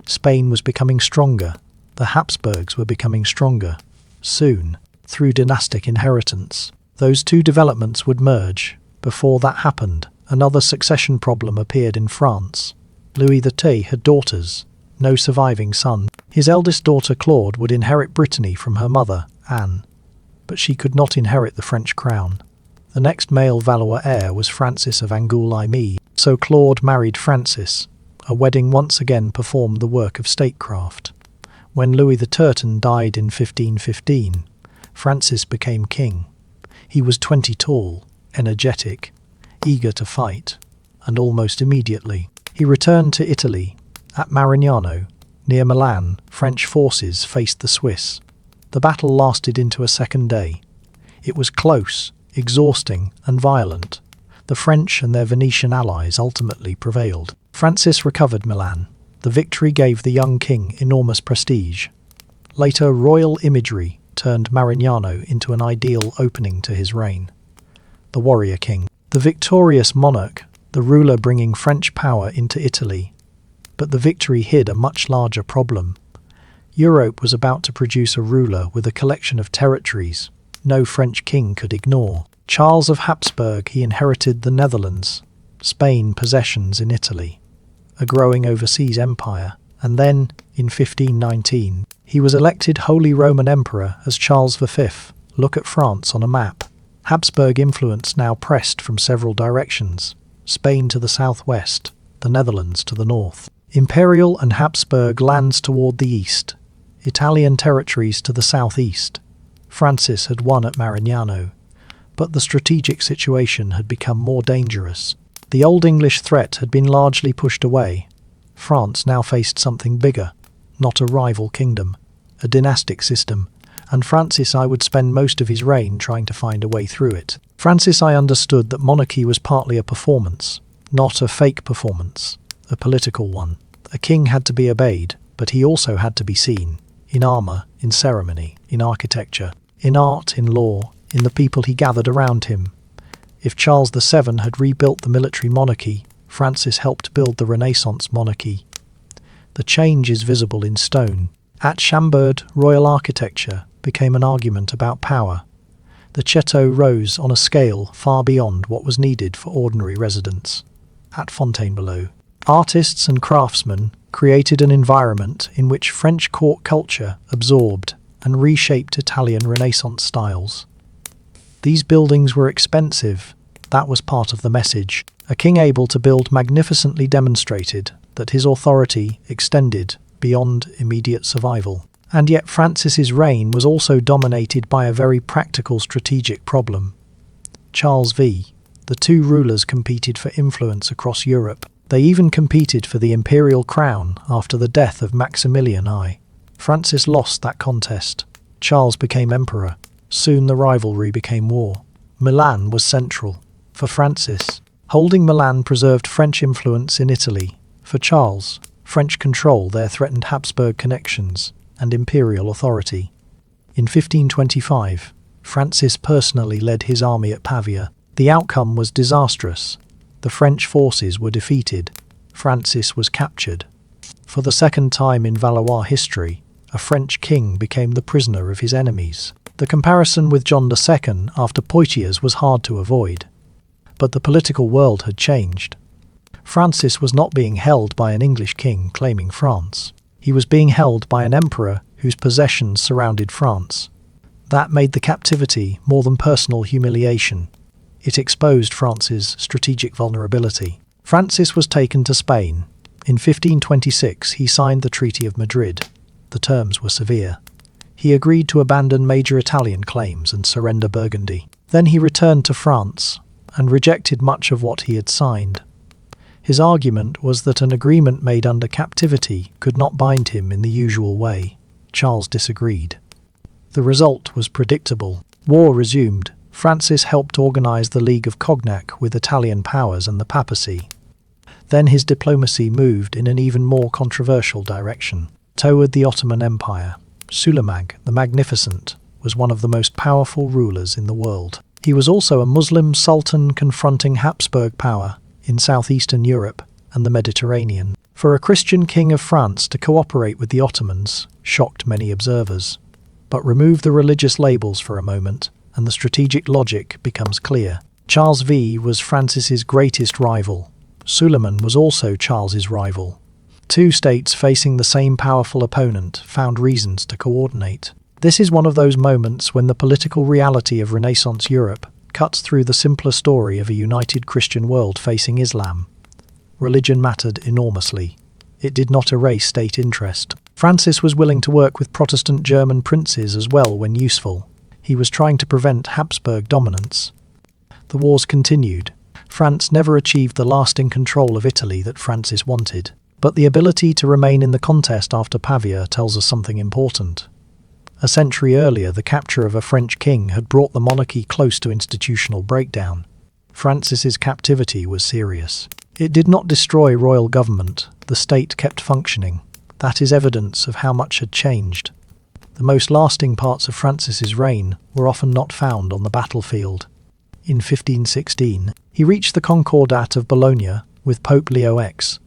Spain was becoming stronger. The Habsburgs were becoming stronger. Soon, through dynastic inheritance, those two developments would merge. Before that happened, another succession problem appeared in France. Louis XIII had daughters, no surviving son. His eldest daughter Claude would inherit Brittany from her mother, Anne. But she could not inherit the French crown. The next male Valois heir was Francis of Angoulême, so Claude married Francis. A wedding once again performed the work of statecraft. When Louis the Turton died in 1515, Francis became king. He was 20 tall, energetic, eager to fight, and almost immediately, he returned to Italy. At Marignano, near Milan, French forces faced the Swiss. The battle lasted into a second day. It was close, exhausting, and violent. The French and their Venetian allies ultimately prevailed. Francis recovered Milan. The victory gave the young king enormous prestige. Later, royal imagery turned Marignano into an ideal opening to his reign. The warrior king, the victorious monarch, the ruler bringing French power into Italy. But the victory hid a much larger problem. Europe was about to produce a ruler with a collection of territories no French king could ignore. Charles of Habsburg, he inherited the Netherlands, Spain possessions in Italy, a growing overseas empire, and then, in 1519, he was elected Holy Roman Emperor as Charles V. Look at France on a map. Habsburg influence now pressed from several directions. Spain to the southwest, the Netherlands to the north. Imperial and Habsburg lands toward the east, Italian territories to the southeast. Francis had won at Marignano, but the strategic situation had become more dangerous. The Old English threat had been largely pushed away. France now faced something bigger, not a rival kingdom, a dynastic system, and Francis I would spend most of his reign trying to find a way through it. Francis I understood that monarchy was partly a performance, not a fake performance, a political one. A king had to be obeyed, but he also had to be seen, in armour, in ceremony, in architecture, in art, in law, in the people he gathered around him. If Charles VII had rebuilt the military monarchy, Francis helped build the Renaissance monarchy. The change is visible in stone. At Chambord, royal architecture became an argument about power. The chateau rose on a scale far beyond what was needed for ordinary residents. At Fontainebleau, artists and craftsmen created an environment in which French court culture absorbed and reshaped Italian Renaissance styles. These buildings were expensive. That was part of the message. A king able to build magnificently demonstrated that his authority extended beyond immediate survival. And yet Francis's reign was also dominated by a very practical strategic problem. Charles V. The two rulers competed for influence across Europe. They even competed for the imperial crown after the death of Maximilian I. Francis lost that contest. Charles became emperor. Soon the rivalry became war. Milan was central. For Francis, holding Milan preserved French influence in Italy. For Charles, French control there threatened Habsburg connections and imperial authority. In 1525, Francis personally led his army at Pavia. The outcome was disastrous. The French forces were defeated. Francis was captured. For the second time in Valois history, a French king became the prisoner of his enemies. The comparison with John II after Poitiers was hard to avoid. But the political world had changed. Francis was not being held by an English king claiming France. He was being held by an emperor whose possessions surrounded France. That made the captivity more than personal humiliation. It exposed France's strategic vulnerability. Francis was taken to Spain. In 1526 he signed the Treaty of Madrid. The terms were severe. He agreed to abandon major Italian claims and surrender Burgundy. Then he returned to France and rejected much of what he had signed. His argument was that an agreement made under captivity could not bind him in the usual way. Charles disagreed. The result was predictable. War resumed. Francis helped organize the League of Cognac with Italian powers and the papacy. Then his diplomacy moved in an even more controversial direction, toward the Ottoman Empire. Suleiman the Magnificent was one of the most powerful rulers in the world. He was also a Muslim sultan confronting Habsburg power in southeastern Europe and the Mediterranean. For a Christian king of France to cooperate with the Ottomans shocked many observers. But remove the religious labels for a moment, and the strategic logic becomes clear. Charles V was Francis's greatest rival. Suleiman was also Charles's rival. Two states facing the same powerful opponent found reasons to coordinate. This is one of those moments when the political reality of Renaissance Europe cuts through the simpler story of a united Christian world facing Islam. Religion mattered enormously. It did not erase state interest. Francis was willing to work with Protestant German princes as well when useful. He was trying to prevent Habsburg dominance. The wars continued. France never achieved the lasting control of Italy that Francis wanted. But the ability to remain in the contest after Pavia tells us something important. A century earlier, the capture of a French king had brought the monarchy close to institutional breakdown. Francis's captivity was serious. It did not destroy royal government. The state kept functioning. That is evidence of how much had changed. The most lasting parts of Francis's reign were often not found on the battlefield. In 1516, he reached the Concordat of Bologna with Pope Leo X.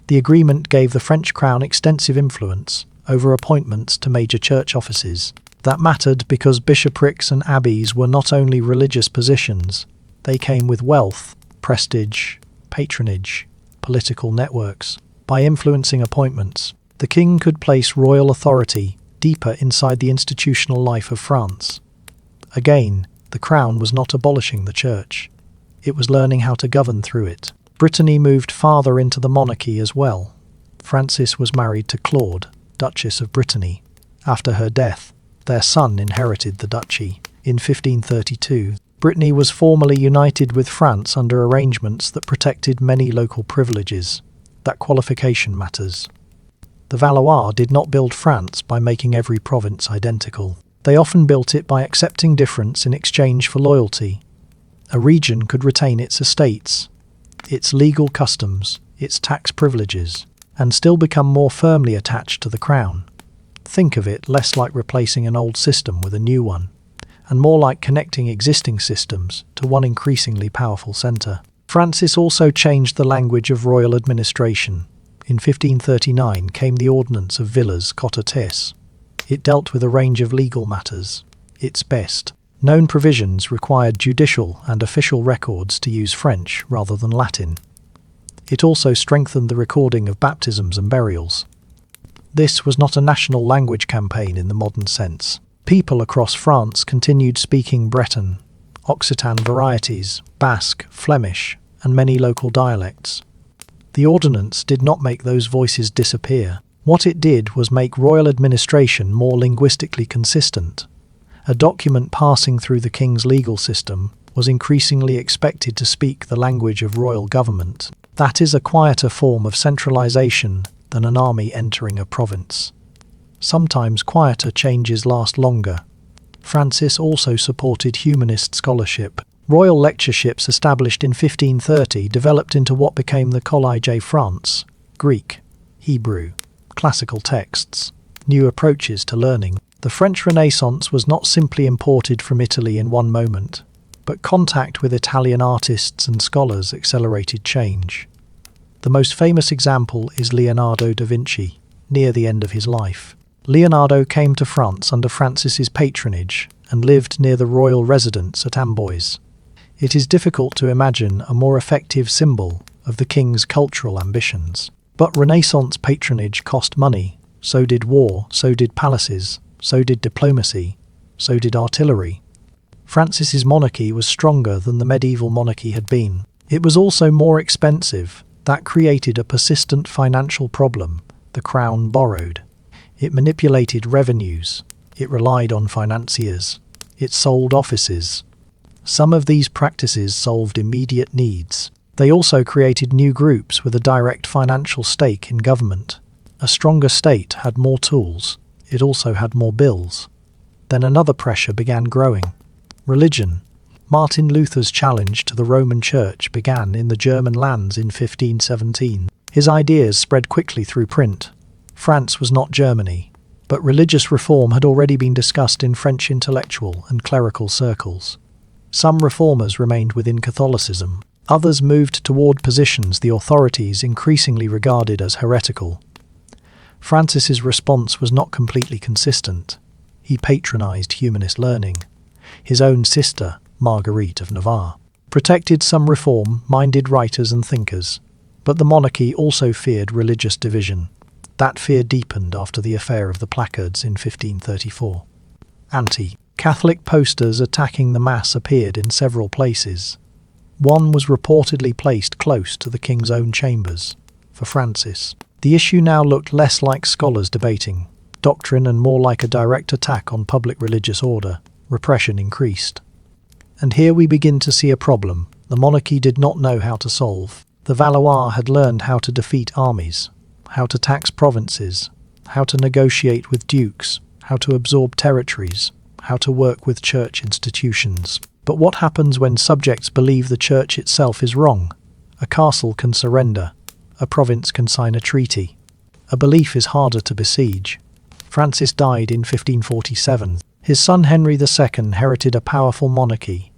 The agreement gave the French crown extensive influence over appointments to major church offices. That mattered because bishoprics and abbeys were not only religious positions, they came with wealth, prestige, patronage, political networks. By influencing appointments, the king could place royal authority deeper inside the institutional life of France. Again, the crown was not abolishing the church. It was learning how to govern through it. Brittany moved farther into the monarchy as well. Francis was married to Claude, Duchess of Brittany. After her death, their son inherited the duchy. In 1532, Brittany was formally united with France under arrangements that protected many local privileges. That qualification matters. The Valois did not build France by making every province identical. They often built it by accepting difference in exchange for loyalty. A region could retain its estates, its legal customs, its tax privileges, and still become more firmly attached to the crown. Think of it less like replacing an old system with a new one, and more like connecting existing systems to one increasingly powerful centre. Francis also changed the language of royal administration. In 1539 came the Ordinance of Villas Cottates. It dealt with a range of legal matters. Its best known provisions required judicial and official records to use French rather than Latin. It also strengthened the recording of baptisms and burials. This was not a national language campaign in the modern sense. People across France continued speaking Breton, Occitan varieties, Basque, Flemish, and many local dialects. The ordinance did not make those voices disappear. What it did was make royal administration more linguistically consistent. A document passing through the king's legal system was increasingly expected to speak the language of royal government. That is a quieter form of centralization than an army entering a province. Sometimes quieter changes last longer. Francis also supported humanist scholarship. Royal lectureships established in 1530 developed into what became the Collège France, Greek, Hebrew, classical texts, new approaches to learning. The French Renaissance was not simply imported from Italy in one moment, but contact with Italian artists and scholars accelerated change. The most famous example is Leonardo da Vinci, near the end of his life. Leonardo came to France under Francis's patronage and lived near the royal residence at Amboise. It is difficult to imagine a more effective symbol of the king's cultural ambitions. But Renaissance patronage cost money. So did war, so did palaces, so did diplomacy, so did artillery. Francis's monarchy was stronger than the medieval monarchy had been. It was also more expensive. That created a persistent financial problem. The crown borrowed. It manipulated revenues. It relied on financiers. It sold offices. Some of these practices solved immediate needs. They also created new groups with a direct financial stake in government. A stronger state had more tools. It also had more bills. Then another pressure began growing. Religion. Martin Luther's challenge to the Roman Church began in the German lands in 1517. His ideas spread quickly through print. France was not Germany, but religious reform had already been discussed in French intellectual and clerical circles. Some reformers remained within Catholicism. Others moved toward positions the authorities increasingly regarded as heretical. Francis's response was not completely consistent. He patronized humanist learning. His own sister, Marguerite of Navarre, protected some reform-minded writers and thinkers. But the monarchy also feared religious division. That fear deepened after the affair of the placards in 1534. Anti-Catholic posters attacking the Mass appeared in several places. One was reportedly placed close to the king's own chambers. For Francis, the issue now looked less like scholars debating doctrine and more like a direct attack on public religious order. Repression increased. And here we begin to see a problem the monarchy did not know how to solve. The Valois had learned how to defeat armies, how to tax provinces, how to negotiate with dukes, how to absorb territories, how to work with church institutions. But what happens when subjects believe the church itself is wrong? A castle can surrender. A province can sign a treaty. A belief is harder to besiege. Francis died in 1547. His son Henry II inherited a powerful monarchy.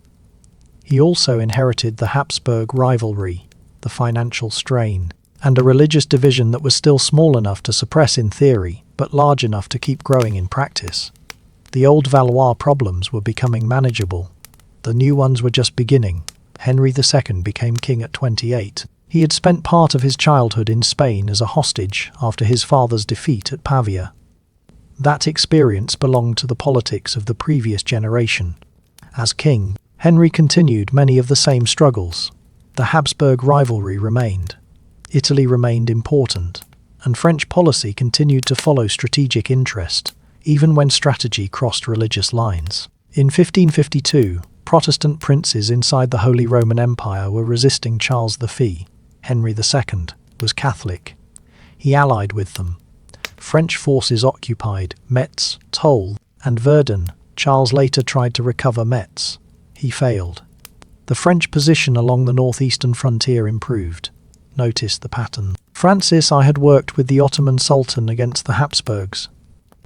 He also inherited the Habsburg rivalry, the financial strain, and a religious division that was still small enough to suppress in theory, but large enough to keep growing in practice. The old Valois problems were becoming manageable. The new ones were just beginning. Henry II became king at 28. He had spent part of his childhood in Spain as a hostage after his father's defeat at Pavia. That experience belonged to the politics of the previous generation. As king, Henry continued many of the same struggles. The Habsburg rivalry remained. Italy remained important, and French policy continued to follow strategic interest, even when strategy crossed religious lines. In 1552, Protestant princes inside the Holy Roman Empire were resisting Charles V. Henry II was Catholic. He allied with them. French forces occupied Metz, Toul, and Verdun. Charles later tried to recover Metz. He failed. The French position along the northeastern frontier improved. Notice the pattern. Francis I had worked with the Ottoman Sultan against the Habsburgs.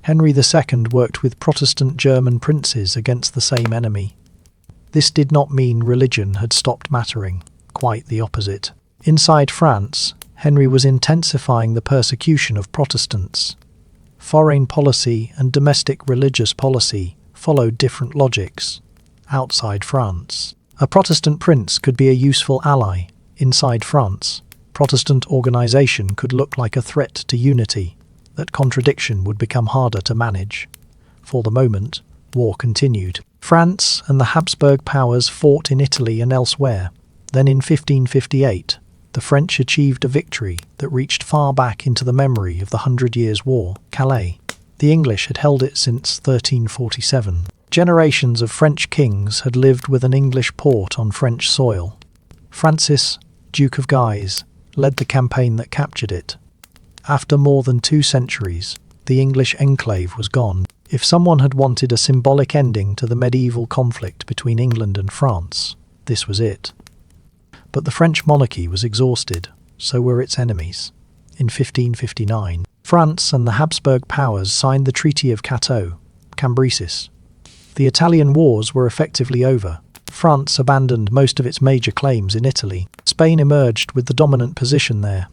Henry II worked with Protestant German princes against the same enemy. This did not mean religion had stopped mattering. Quite the opposite. Inside France, Henry was intensifying the persecution of Protestants. Foreign policy and domestic religious policy followed different logics. Outside France, a Protestant prince could be a useful ally. Inside France, Protestant organization could look like a threat to unity. That contradiction would become harder to manage. For the moment, war continued. France and the Habsburg powers fought in Italy and elsewhere. Then in 1558, the French achieved a victory that reached far back into the memory of the 100 Years' War, Calais. The English had held it since 1347. Generations of French kings had lived with an English port on French soil. Francis, Duke of Guise, led the campaign that captured it. After more than 2 centuries, the English enclave was gone. If someone had wanted a symbolic ending to the medieval conflict between England and France, this was it. But the French monarchy was exhausted, so were its enemies. In 1559, France and the Habsburg powers signed the Treaty of Cateau, Cambresis. The Italian wars were effectively over. France abandoned most of its major claims in Italy. Spain emerged with the dominant position there.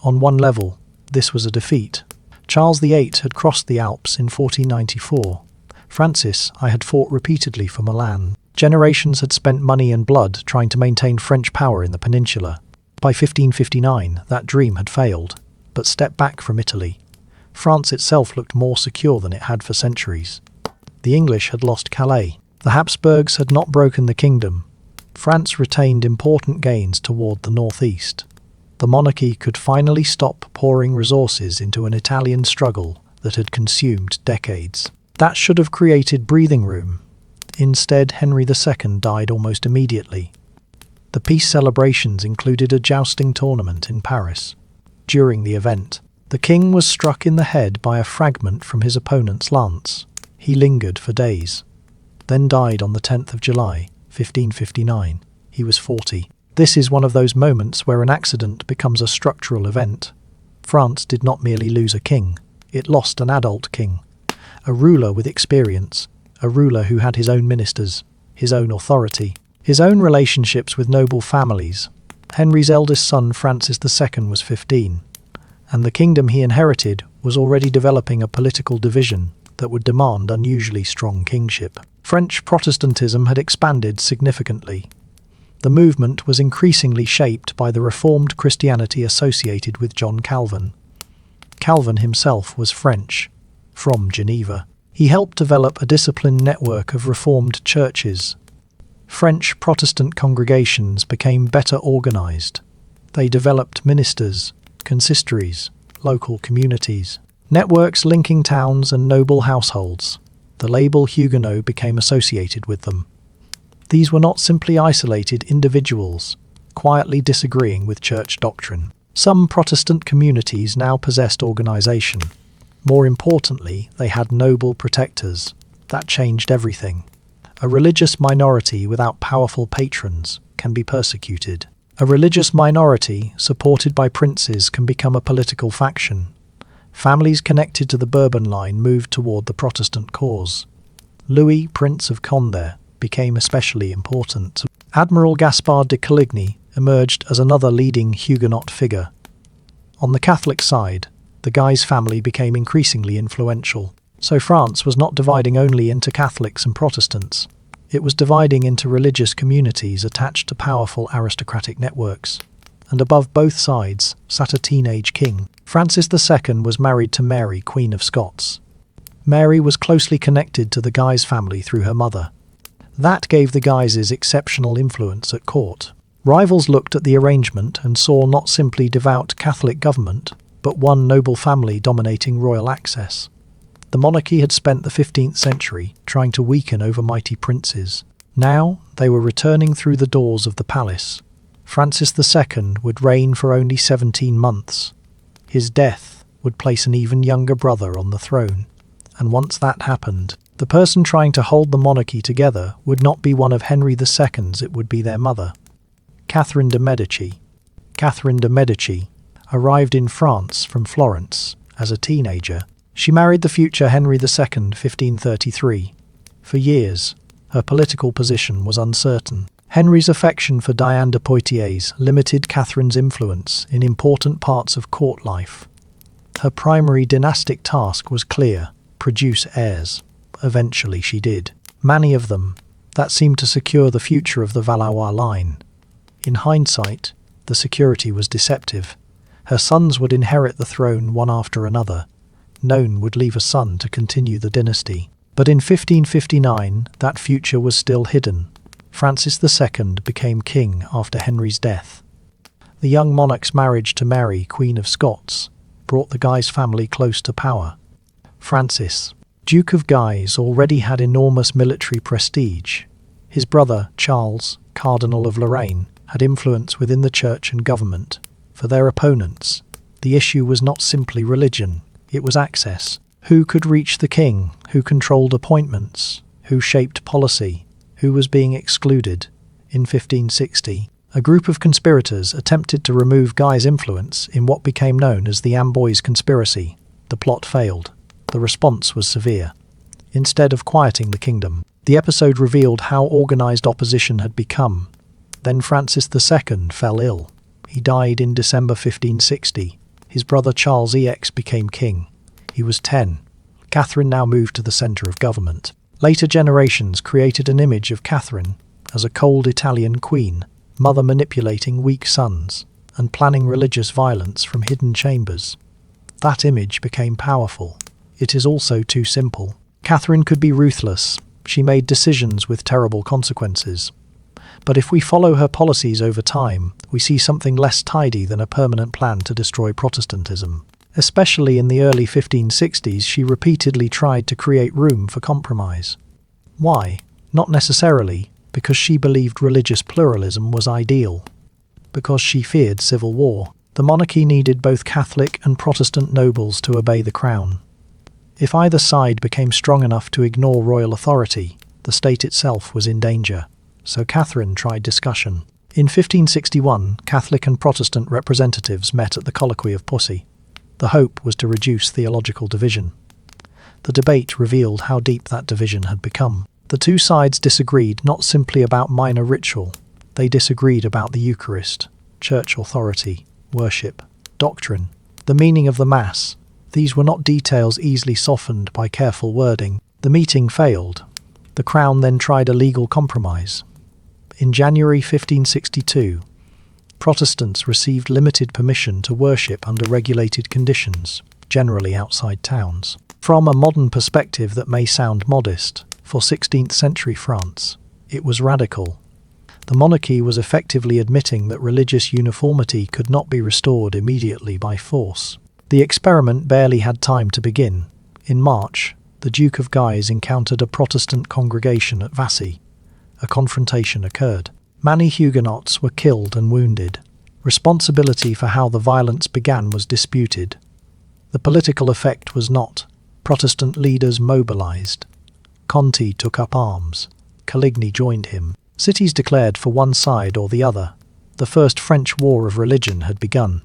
On one level, this was a defeat. Charles VIII had crossed the Alps in 1494. Francis I had fought repeatedly for Milan. Generations had spent money and blood trying to maintain French power in the peninsula. By 1559, that dream had failed. But step back from Italy. France itself looked more secure than it had for centuries. The English had lost Calais. The Habsburgs had not broken the kingdom. France retained important gains toward the northeast. The monarchy could finally stop pouring resources into an Italian struggle that had consumed decades. That should have created breathing room. Instead, Henry II died almost immediately. The peace celebrations included a jousting tournament in Paris. During the event, the king was struck in the head by a fragment from his opponent's lance. He lingered for days, then died on the 10th of July, 1559. He was 40. This is one of those moments where an accident becomes a structural event. France did not merely lose a king, it lost an adult king. A ruler with experience, a ruler who had his own ministers, his own authority, his own relationships with noble families. Henry's eldest son Francis II was 15, and the kingdom he inherited was already developing a political division that would demand unusually strong kingship. French Protestantism had expanded significantly. The movement was increasingly shaped by the Reformed Christianity associated with John Calvin. Calvin himself was French, from Geneva. He helped develop a disciplined network of Reformed churches. French Protestant congregations became better organized. They developed ministers, consistories, local communities, networks linking towns and noble households. The label Huguenot became associated with them. These were not simply isolated individuals, quietly disagreeing with church doctrine. Some Protestant communities now possessed organization. More importantly, they had noble protectors. That changed everything. A religious minority without powerful patrons can be persecuted. A religious minority supported by princes can become a political faction. Families connected to the Bourbon line moved toward the Protestant cause. Louis, Prince of Condé, became especially important. Admiral Gaspard de Coligny emerged as another leading Huguenot figure. On the Catholic side, the Guise family became increasingly influential. So France was not dividing only into Catholics and Protestants. It was dividing into religious communities attached to powerful aristocratic networks. And above both sides sat a teenage king. Francis II was married to Mary, Queen of Scots. Mary was closely connected to the Guise family through her mother. That gave the Guises exceptional influence at court. Rivals looked at the arrangement and saw not simply devout Catholic government, but one noble family dominating royal access. The monarchy had spent the 15th century trying to weaken over mighty princes. Now they were returning through the doors of the palace. Francis II would reign for only 17 months. His death would place an even younger brother on the throne. And once that happened, the person trying to hold the monarchy together would not be one of Henry II's, it would be their mother. Catherine de' Medici. Catherine de' Medici arrived in France from Florence as a teenager. She married the future Henry II, 1533. For years, her political position was uncertain. Henry's affection for Diane de Poitiers limited Catherine's influence in important parts of court life. Her primary dynastic task was clear: produce heirs. Eventually she did. Many of them. That seemed to secure the future of the Valois line. In hindsight, the security was deceptive. Her sons would inherit the throne one after another. None would leave a son to continue the dynasty. But in 1559, that future was still hidden. Francis II became king after Henry's death. The young monarch's marriage to Mary, Queen of Scots, brought the Guise family close to power. Francis, Duke of Guise, already had enormous military prestige. His brother, Charles, Cardinal of Lorraine, had influence within the church and government. For their opponents, the issue was not simply religion, it was access. Who could reach the king? Who controlled appointments? Who shaped policy? Who was being excluded? In 1560, a group of conspirators attempted to remove Guy's influence in what became known as the Amboise Conspiracy. The plot failed. The response was severe. Instead of quieting the kingdom, the episode revealed how organized opposition had become. Then Francis II fell ill. He died in December 1560. His brother Charles VII became king. He was 10. Catherine now moved to the centre of government. Later generations created an image of Catherine as a cold Italian queen, mother manipulating weak sons, and planning religious violence from hidden chambers. That image became powerful. It is also too simple. Catherine could be ruthless. She made decisions with terrible consequences. But if we follow her policies over time, we see something less tidy than a permanent plan to destroy Protestantism. Especially in the early 1560s, she repeatedly tried to create room for compromise. Why? Not necessarily because she believed religious pluralism was ideal. Because she feared civil war. The monarchy needed both Catholic and Protestant nobles to obey the crown. If either side became strong enough to ignore royal authority, the state itself was in danger. So Catherine tried discussion. In 1561, Catholic and Protestant representatives met at the Colloquy of Poissy. The hope was to reduce theological division. The debate revealed how deep that division had become. The two sides disagreed not simply about minor ritual. They disagreed about the Eucharist, church authority, worship, doctrine, the meaning of the Mass. These were not details easily softened by careful wording. The meeting failed. The Crown then tried a legal compromise. In January 1562, Protestants received limited permission to worship under regulated conditions, generally outside towns. From a modern perspective that may sound modest, for 16th century France, it was radical. The monarchy was effectively admitting that religious uniformity could not be restored immediately by force. The experiment barely had time to begin. In March, the Duke of Guise encountered a Protestant congregation at Vassy. A confrontation occurred. Many Huguenots were killed and wounded. Responsibility for how the violence began was disputed. The political effect was not. Protestant leaders mobilized. Conti took up arms. Coligny joined him. Cities declared for one side or the other. The First French War of Religion had begun.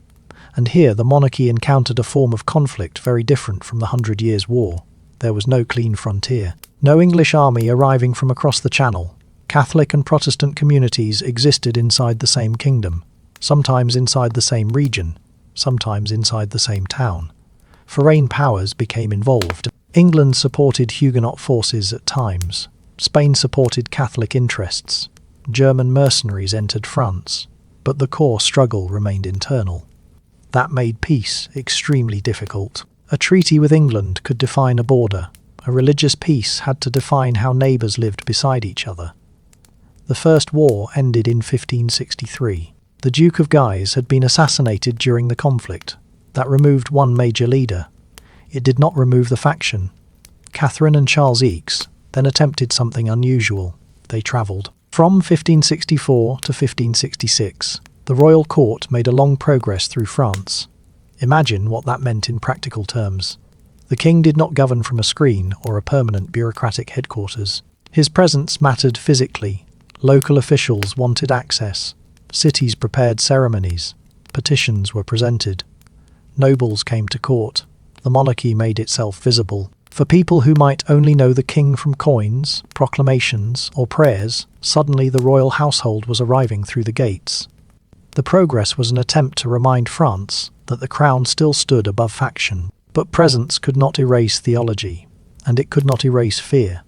And here the monarchy encountered a form of conflict very different from the 100 Years' War. There was no clean frontier. No English army arriving from across the Channel. Catholic and Protestant communities existed inside the same kingdom, sometimes inside the same region, sometimes inside the same town. Foreign powers became involved. England supported Huguenot forces at times. Spain supported Catholic interests. German mercenaries entered France. But the core struggle remained internal. That made peace extremely difficult. A treaty with England could define a border. A religious peace had to define how neighbours lived beside each other. The First War ended in 1563. The Duke of Guise had been assassinated during the conflict. That removed one major leader. It did not remove the faction. Catherine and Charles VII then attempted something unusual. They travelled. From 1564 to 1566, the royal court made a long progress through France. Imagine what that meant in practical terms. The king did not govern from a screen or a permanent bureaucratic headquarters. His presence mattered physically. Local officials wanted access. Cities prepared ceremonies. Petitions were presented. Nobles came to court. The monarchy made itself visible. For people who might only know the king from coins, proclamations, or prayers, suddenly the royal household was arriving through the gates. The progress was an attempt to remind France that the crown still stood above faction. But presence could not erase theology, and it could not erase fear.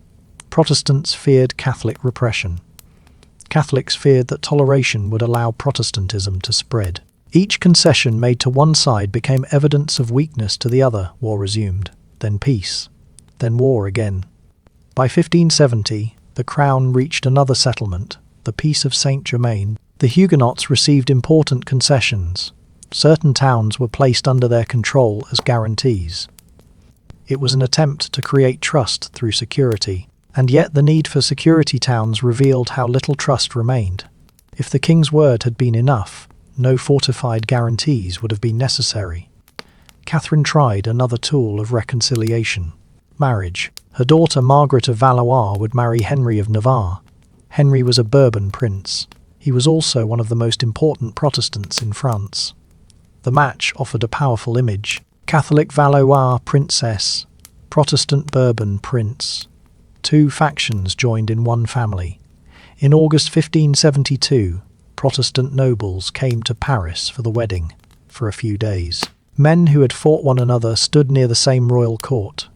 Protestants feared Catholic repression. Catholics feared that toleration would allow Protestantism to spread. Each concession made to one side became evidence of weakness to the other. War resumed, then peace, then war again. By 1570, the crown reached another settlement, the Peace of Saint-Germain. The Huguenots received important concessions. Certain towns were placed under their control as guarantees. It was an attempt to create trust through security, and yet the need for security towns revealed how little trust remained. If the king's word had been enough, no fortified guarantees would have been necessary. Catherine tried another tool of reconciliation: marriage. Her daughter Margaret of Valois would marry Henry of Navarre. Henry was a Bourbon prince. He was also one of the most important Protestants in France. The match offered a powerful image: Catholic Valois princess, Protestant Bourbon prince. Two factions joined in one family. In August 1572, Protestant nobles came to Paris for the wedding. For a few days, men who had fought one another stood near the same royal court.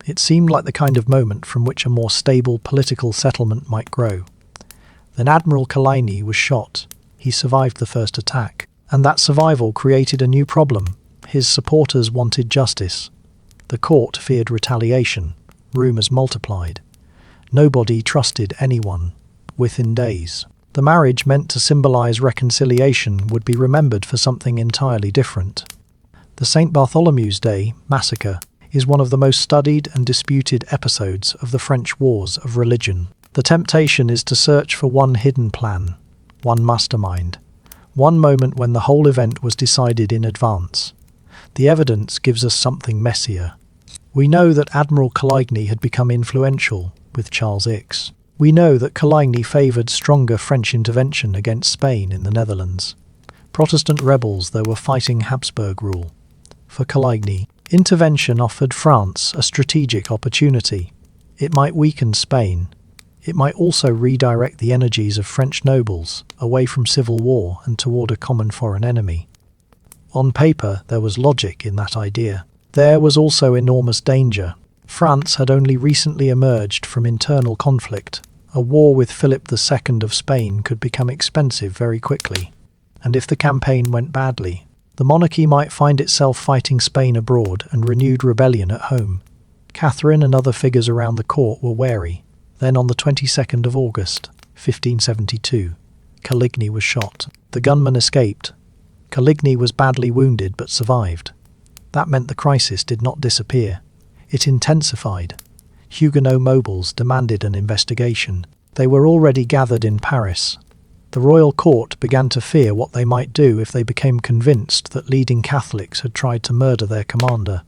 It seemed like the kind of moment from which a more stable political settlement might grow. Then Admiral Coligny was shot. He survived the first attack, and that survival created a new problem. His supporters wanted justice. The court feared retaliation. Rumours multiplied. Nobody trusted anyone. Within days, the marriage meant to symbolise reconciliation would be remembered for something entirely different. The St. Bartholomew's Day massacre is one of the most studied and disputed episodes of the French Wars of Religion. The temptation is to search for one hidden plan, one mastermind, one moment when the whole event was decided in advance. The evidence gives us something messier. We know that Admiral Coligny had become influential with Charles VI. We know that Coligny favoured stronger French intervention against Spain in the Netherlands. Protestant rebels, though, were fighting Habsburg rule. For Coligny, intervention offered France a strategic opportunity. It might weaken Spain. It might also redirect the energies of French nobles away from civil war and toward a common foreign enemy. On paper, there was logic in that idea. There was also enormous danger. France had only recently emerged from internal conflict. A war with Philip II of Spain could become expensive very quickly. And if the campaign went badly, the monarchy might find itself fighting Spain abroad and renewed rebellion at home. Catherine and other figures around the court were wary. Then on the 22nd of August, 1572, Coligny was shot. The gunman escaped. Coligny was badly wounded but survived. That meant the crisis did not disappear. It intensified. Huguenot nobles demanded an investigation. They were already gathered in Paris. The royal court began to fear what they might do if they became convinced that leading Catholics had tried to murder their commander.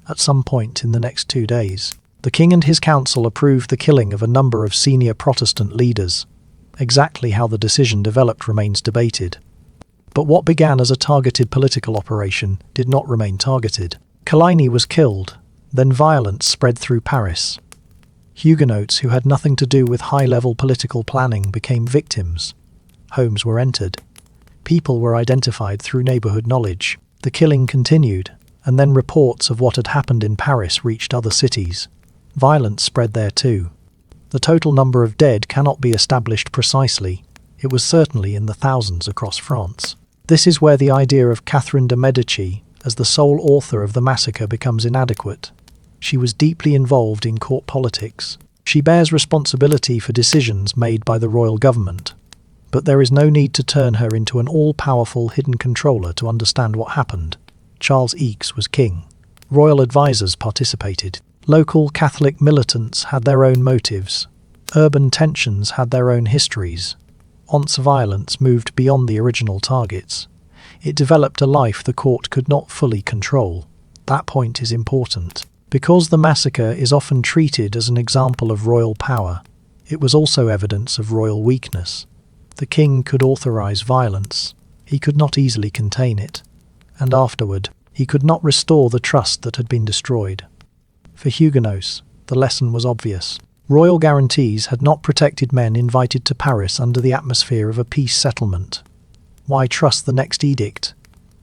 At some point in the next 2 days, the king and his council approved the killing of a number of senior Protestant leaders. Exactly how the decision developed remains debated. But what began as a targeted political operation did not remain targeted. Coligny was killed. Then violence spread through Paris. Huguenots who had nothing to do with high-level political planning became victims. Homes were entered. People were identified through neighbourhood knowledge. The killing continued, and then reports of what had happened in Paris reached other cities. Violence spread there too. The total number of dead cannot be established precisely. It was certainly in the thousands across France. This is where the idea of Catherine de' Medici as the sole author of the massacre becomes inadequate. She was deeply involved in court politics. She bears responsibility for decisions made by the royal government. But there is no need to turn her into an all-powerful hidden controller to understand what happened. Charles VII was king. Royal advisors participated. Local Catholic militants had their own motives. Urban tensions had their own histories. Once violence moved beyond the original targets, it developed a life the court could not fully control. That point is important. Because the massacre is often treated as an example of royal power, it was also evidence of royal weakness. The king could authorize violence. He could not easily contain it. And afterward, he could not restore the trust that had been destroyed. For Huguenots, the lesson was obvious. Royal guarantees had not protected men invited to Paris under the atmosphere of a peace settlement. Why trust the next edict?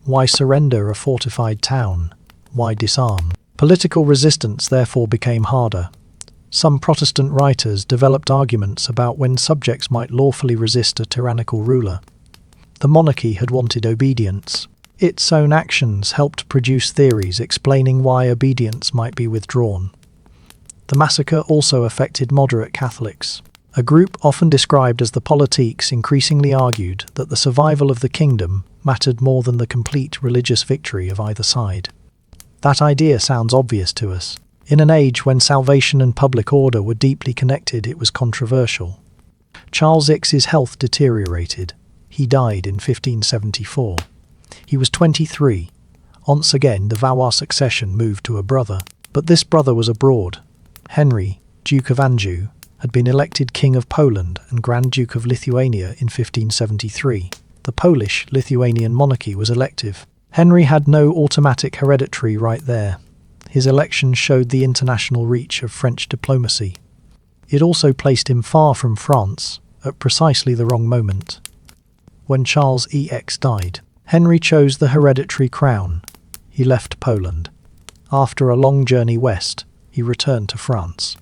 Why surrender a fortified town? Why disarm? Political resistance therefore became harder. Some Protestant writers developed arguments about when subjects might lawfully resist a tyrannical ruler. The monarchy had wanted obedience. Its own actions helped produce theories explaining why obedience might be withdrawn. The massacre also affected moderate Catholics. A group often described as the Politiques increasingly argued that the survival of the kingdom mattered more than the complete religious victory of either side. That idea sounds obvious to us. In an age when salvation and public order were deeply connected, it was controversial. Charles VI's health deteriorated. He died in 1574. He was 23. Once again, the Valois succession moved to a brother. But this brother was abroad. Henry, Duke of Anjou, had been elected King of Poland and Grand Duke of Lithuania in 1573. The Polish-Lithuanian monarchy was elective. Henry had no automatic hereditary right there. His election showed the international reach of French diplomacy. It also placed him far from France, at precisely the wrong moment. When Charles EX died, Henry chose the hereditary crown. He left Poland. After a long journey west, he returned to France.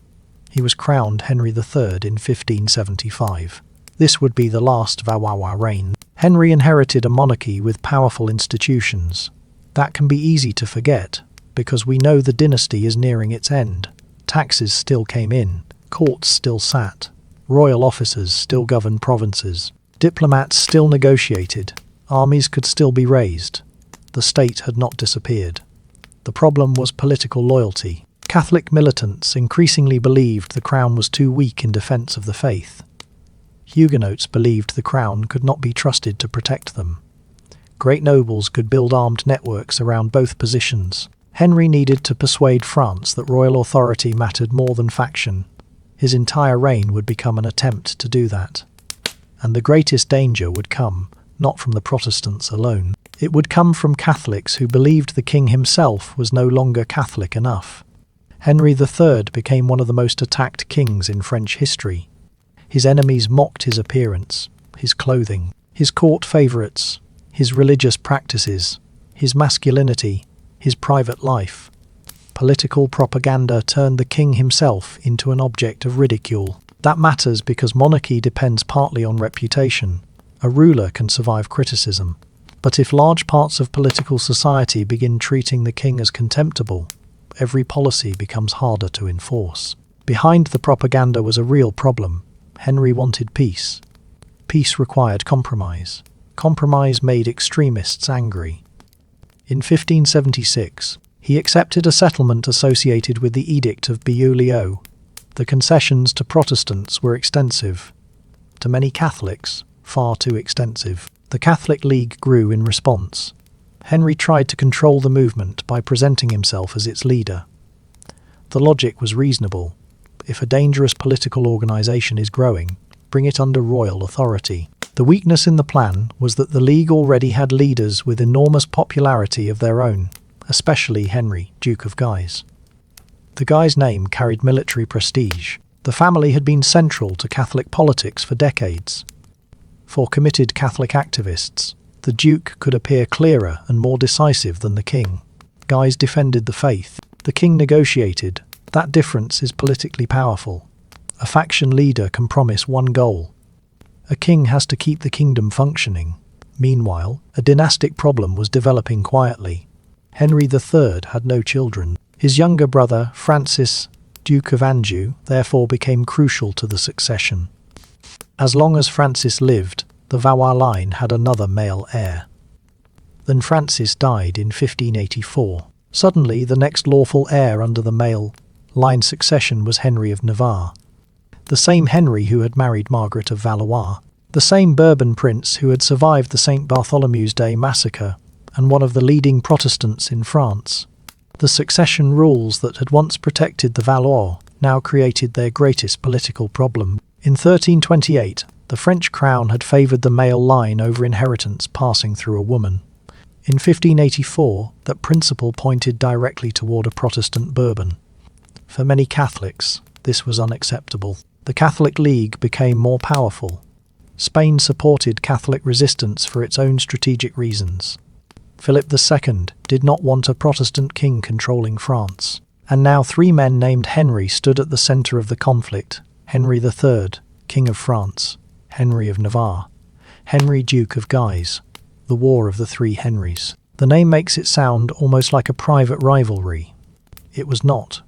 He was crowned Henry III in 1575. This would be the last Valois reign. Henry inherited a monarchy with powerful institutions. That can be easy to forget, because we know the dynasty is nearing its end. Taxes still came in, courts still sat, royal officers still governed provinces, diplomats still negotiated, armies could still be raised. The state had not disappeared. The problem was political loyalty. Catholic militants increasingly believed the crown was too weak in defense of the faith. Huguenots believed the crown could not be trusted to protect them. Great nobles could build armed networks around both positions. Henry needed to persuade France that royal authority mattered more than faction. His entire reign would become an attempt to do that. And the greatest danger would come, not from the Protestants alone. It would come from Catholics who believed the king himself was no longer Catholic enough. Henry III became one of the most attacked kings in French history. His enemies mocked his appearance, his clothing, his court favourites, his religious practices, his masculinity, his private life. Political propaganda turned the king himself into an object of ridicule. That matters because monarchy depends partly on reputation. A ruler can survive criticism. But if large parts of political society begin treating the king as contemptible, every policy becomes harder to enforce. Behind the propaganda was a real problem. Henry wanted peace. Peace required compromise. Compromise made extremists angry. In 1576, he accepted a settlement associated with the Edict of Beaulieu. The concessions to Protestants were extensive. To many Catholics, far too extensive. The Catholic League grew in response. Henry tried to control the movement by presenting himself as its leader. The logic was reasonable. If a dangerous political organisation is growing, bring it under royal authority. The weakness in the plan was that the League already had leaders with enormous popularity of their own, especially Henry, Duke of Guise. The Guise name carried military prestige. The family had been central to Catholic politics for decades. For committed Catholic activists, the Duke could appear clearer and more decisive than the King. Guise defended the faith. The King negotiated. That difference is politically powerful. A faction leader can promise one goal. A king has to keep the kingdom functioning. Meanwhile, a dynastic problem was developing quietly. Henry III had no children. His younger brother, Francis, Duke of Anjou, therefore became crucial to the succession. As long as Francis lived, the Valois line had another male heir. Then Francis died in 1584. Suddenly, the next lawful heir under the male line succession was Henry of Navarre. The same Henry who had married Margaret of Valois. The same Bourbon prince who had survived the St. Bartholomew's Day massacre, and one of the leading Protestants in France. The succession rules that had once protected the Valois now created their greatest political problem. In 1328, the French crown had favoured the male line over inheritance passing through a woman. In 1584, that principle pointed directly toward a Protestant Bourbon. For many Catholics, this was unacceptable. The Catholic League became more powerful. Spain supported Catholic resistance for its own strategic reasons. Philip II did not want a Protestant king controlling France. And now three men named Henry stood at the centre of the conflict. Henry III, King of France. Henry of Navarre. Henry, Duke of Guise. The War of the Three Henrys. The name makes it sound almost like a private rivalry. It was not.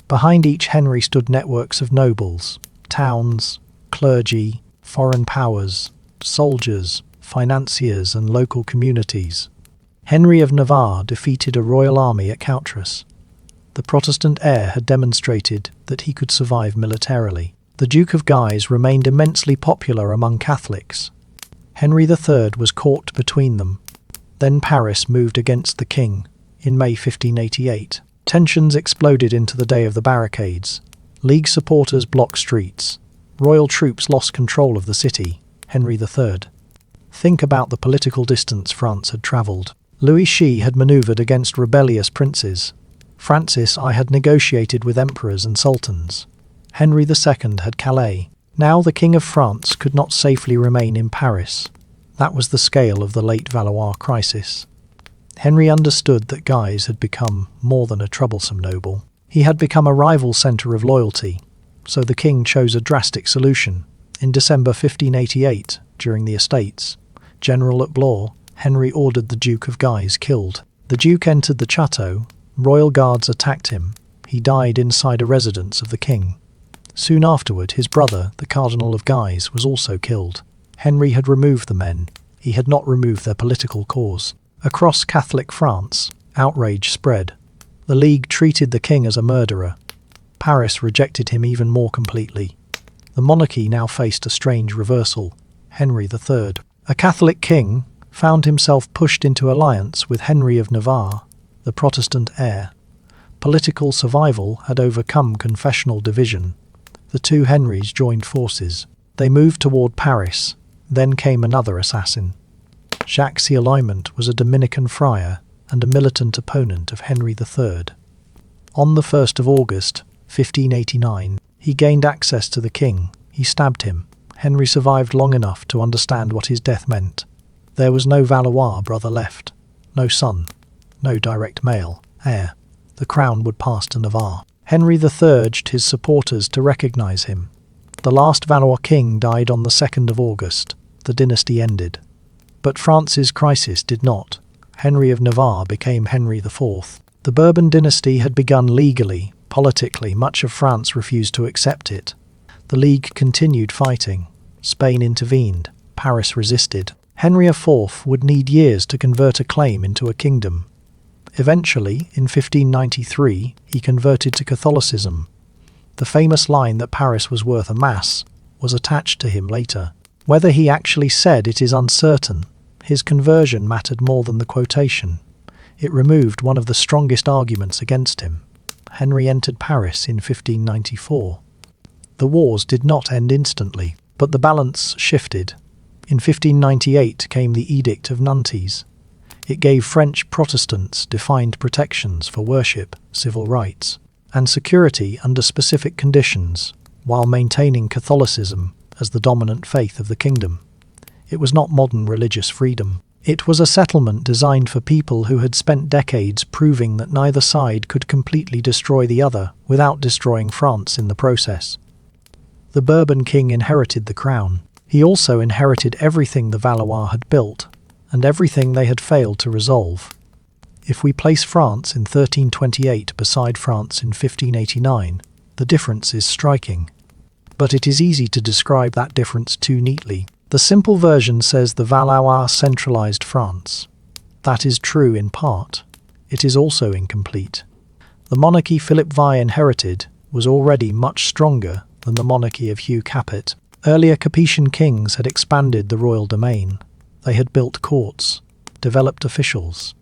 Behind each Henry stood networks of nobles, towns, clergy, foreign powers, soldiers, financiers and local communities. Henry of Navarre defeated a royal army at Coutras. The Protestant heir had demonstrated that he could survive militarily. The Duke of Guise remained immensely popular among Catholics. Henry III was caught between them. Then Paris moved against the king. In May 1588, tensions exploded into the Day of the Barricades. League supporters blocked streets. Royal troops lost control of the city. Henry III. Think about the political distance France had travelled. Louis Xi had manoeuvred against rebellious princes. Francis I had negotiated with emperors and sultans. Henry II had Calais. Now the King of France could not safely remain in Paris. That was the scale of the late Valois crisis. Henry understood that Guise had become more than a troublesome noble. He had become a rival centre of loyalty, so the king chose a drastic solution. In December 1588, during the Estates General at Blois, Henry ordered the Duke of Guise killed. The Duke entered the chateau. Royal guards attacked him. He died inside a residence of the king. Soon afterward, his brother, the Cardinal of Guise, was also killed. Henry had removed the men. He had not removed their political cause. Across Catholic France, outrage spread. The League treated the king as a murderer. Paris rejected him even more completely. The monarchy now faced a strange reversal. Henry III, a Catholic king, found himself pushed into alliance with Henry of Navarre, the Protestant heir. Political survival had overcome confessional division. The two Henrys joined forces. They moved toward Paris. Then came another assassin. Jacques Sialimont was a Dominican friar and a militant opponent of Henry III. On the 1st of August, 1589, he gained access to the king. He stabbed him. Henry survived long enough to understand what his death meant. There was no Valois brother left, no son, no direct male heir. The crown would pass to Navarre. Henry III urged his supporters to recognise him. The last Valois king died on the 2nd of August. The dynasty ended. But France's crisis did not. Henry of Navarre became Henry IV. The Bourbon dynasty had begun legally. Politically, much of France refused to accept it. The League continued fighting. Spain intervened. Paris resisted. Henry IV would need years to convert a claim into a kingdom. Eventually, in 1593, he converted to Catholicism. The famous line that Paris was worth a mass was attached to him later. Whether he actually said it is uncertain. His conversion mattered more than the quotation. It removed one of the strongest arguments against him. Henry entered Paris in 1594. The wars did not end instantly, but the balance shifted. In 1598 came the Edict of Nantes. It gave French Protestants defined protections for worship, civil rights, and security under specific conditions, while maintaining Catholicism as the dominant faith of the kingdom. It was not modern religious freedom. It was a settlement designed for people who had spent decades proving that neither side could completely destroy the other without destroying France in the process. The Bourbon king inherited the crown. He also inherited everything the Valois had built, and everything they had failed to resolve. If we place France in 1328 beside France in 1589, the difference is striking. But it is easy to describe that difference too neatly. The simple version says the Valois centralized France. That is true in part. It is also incomplete. The monarchy Philip V inherited was already much stronger than the monarchy of Hugh Capet. Earlier Capetian kings had expanded the royal domain. They had built courts, developed officials,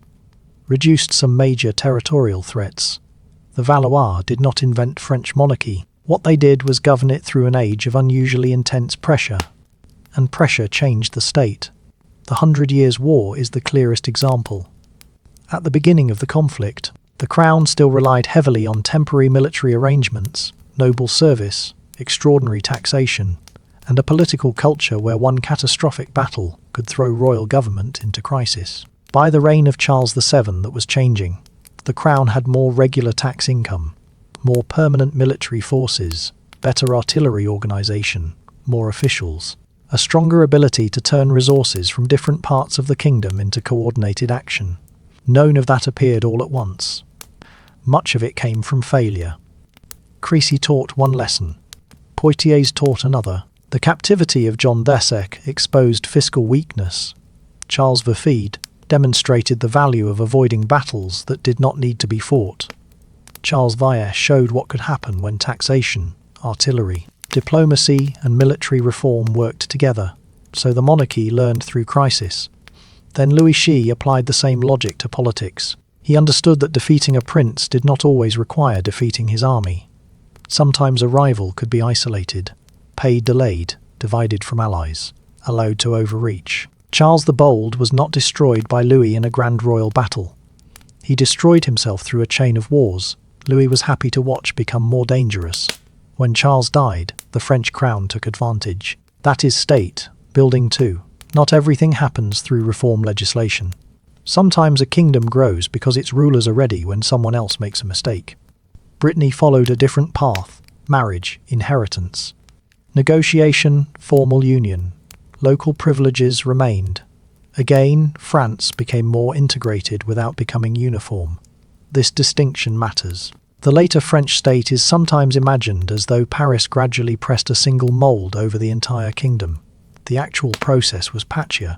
reduced some major territorial threats. The Valois did not invent French monarchy. What they did was govern it through an age of unusually intense pressure. And pressure changed the state. The 100 Years' War is the clearest example. At the beginning of the conflict, the crown still relied heavily on temporary military arrangements, noble service, extraordinary taxation, and a political culture where one catastrophic battle could throw royal government into crisis. By the reign of Charles VII that was changing, the crown had more regular tax income, more permanent military forces, better artillery organisation, more officials, a stronger ability to turn resources from different parts of the kingdom into coordinated action. None of that appeared all at once. Much of it came from failure. Crécy taught one lesson. Poitiers taught another. The captivity of John d'Essec exposed fiscal weakness. Charles VII demonstrated the value of avoiding battles that did not need to be fought. Charles VII showed what could happen when taxation, artillery, diplomacy and military reform worked together, so the monarchy learned through crisis. Then Louis XVI applied the same logic to politics. He understood that defeating a prince did not always require defeating his army. Sometimes a rival could be isolated, pay delayed, divided from allies, allowed to overreach. Charles the Bold was not destroyed by Louis in a grand royal battle. He destroyed himself through a chain of wars Louis was happy to watch become more dangerous. When Charles died, the French crown took advantage. That is state building too. Not everything happens through reform legislation. Sometimes a kingdom grows because its rulers are ready when someone else makes a mistake. Brittany followed a different path: marriage, inheritance. Negotiation, formal union. Local privileges remained. Again, France became more integrated without becoming uniform. This distinction matters. The later French state is sometimes imagined as though Paris gradually pressed a single mould over the entire kingdom. The actual process was patchier.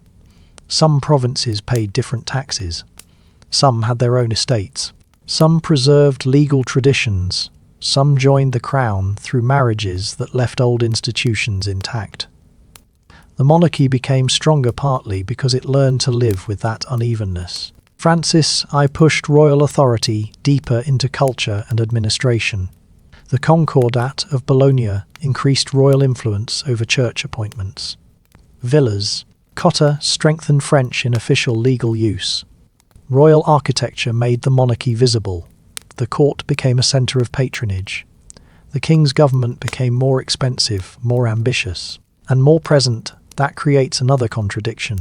Some provinces paid different taxes. Some had their own estates. Some preserved legal traditions. Some joined the crown through marriages that left old institutions intact. The monarchy became stronger partly because it learned to live with that unevenness. Francis I pushed royal authority deeper into culture and administration. The Concordat of Bologna increased royal influence over church appointments. Villas. Cotta strengthened French in official legal use. Royal architecture made the monarchy visible. The court became a centre of patronage. The king's government became more expensive, more ambitious, and more present. That creates another contradiction.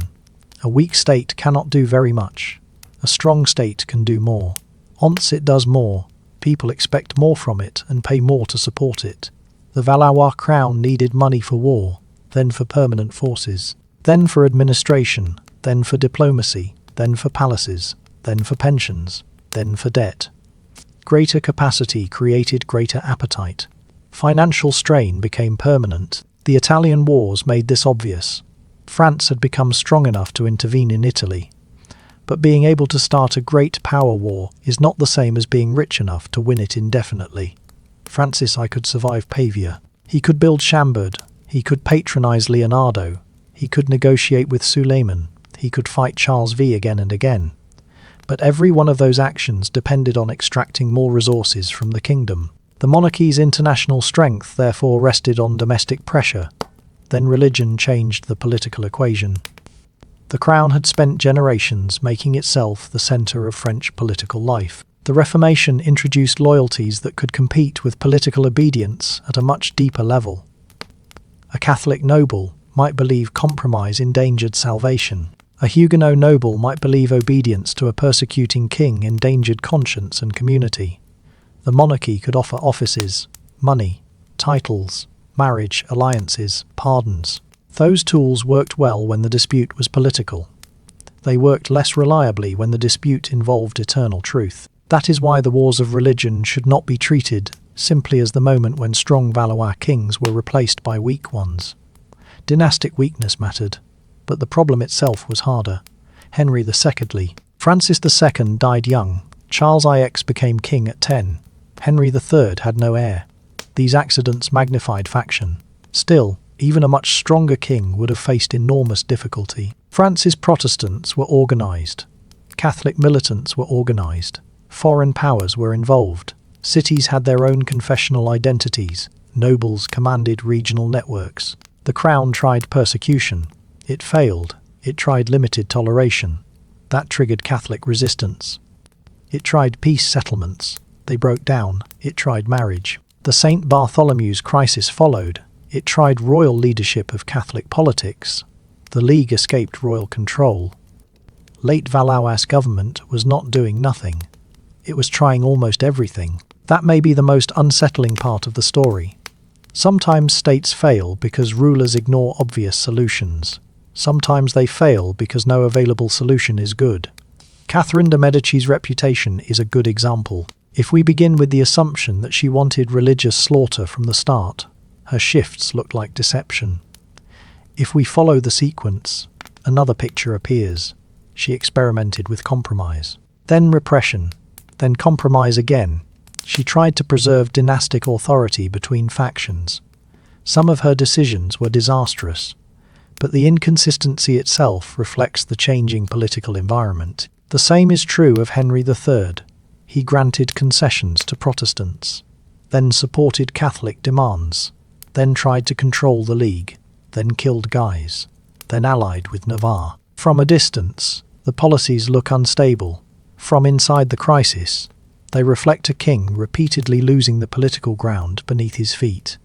A weak state cannot do very much. A strong state can do more. Once it does more, people expect more from it and pay more to support it. The Valois crown needed money for war, then for permanent forces, then for administration, then for diplomacy, then for palaces, then for pensions, then for debt. Greater capacity created greater appetite. Financial strain became permanent. The Italian wars made this obvious. France had become strong enough to intervene in Italy. But being able to start a great power war is not the same as being rich enough to win it indefinitely. Francis I could survive Pavia. He could build Chambord. He could patronize Leonardo. He could negotiate with Suleiman. He could fight Charles V again and again. But every one of those actions depended on extracting more resources from the kingdom. The monarchy's international strength therefore rested on domestic pressure. Then religion changed the political equation. The crown had spent generations making itself the centre of French political life. The Reformation introduced loyalties that could compete with political obedience at a much deeper level. A Catholic noble might believe compromise endangered salvation. A Huguenot noble might believe obedience to a persecuting king endangered conscience and community. The monarchy could offer offices, money, titles, marriage, alliances, pardons. Those tools worked well when the dispute was political. They worked less reliably when the dispute involved eternal truth. That is why the wars of religion should not be treated simply as the moment when strong Valois kings were replaced by weak ones. Dynastic weakness mattered, but the problem itself was harder. Henry II. Francis II died young. Charles IX became king at 10. Henry III had no heir. These accidents magnified faction. Still, even a much stronger king would have faced enormous difficulty. France's Protestants were organised. Catholic militants were organised. Foreign powers were involved. Cities had their own confessional identities. Nobles commanded regional networks. The crown tried persecution. It failed. It tried limited toleration. That triggered Catholic resistance. It tried peace settlements. They broke down. It tried marriage. The St. Bartholomew's crisis followed. It tried royal leadership of Catholic politics. The League escaped royal control. Late Valois government was not doing nothing. It was trying almost everything. That may be the most unsettling part of the story. Sometimes states fail because rulers ignore obvious solutions. Sometimes they fail because no available solution is good. Catherine de' Medici's reputation is a good example. If we begin with the assumption that she wanted religious slaughter from the start, her shifts look like deception. If we follow the sequence, another picture appears. She experimented with compromise, then repression, then compromise again. She tried to preserve dynastic authority between factions. Some of her decisions were disastrous, but the inconsistency itself reflects the changing political environment. The same is true of Henry III. He granted concessions to Protestants, then supported Catholic demands, then tried to control the League, then killed Guise, then allied with Navarre. From a distance, the policies look unstable. From inside the crisis, they reflect a king repeatedly losing the political ground beneath his feet.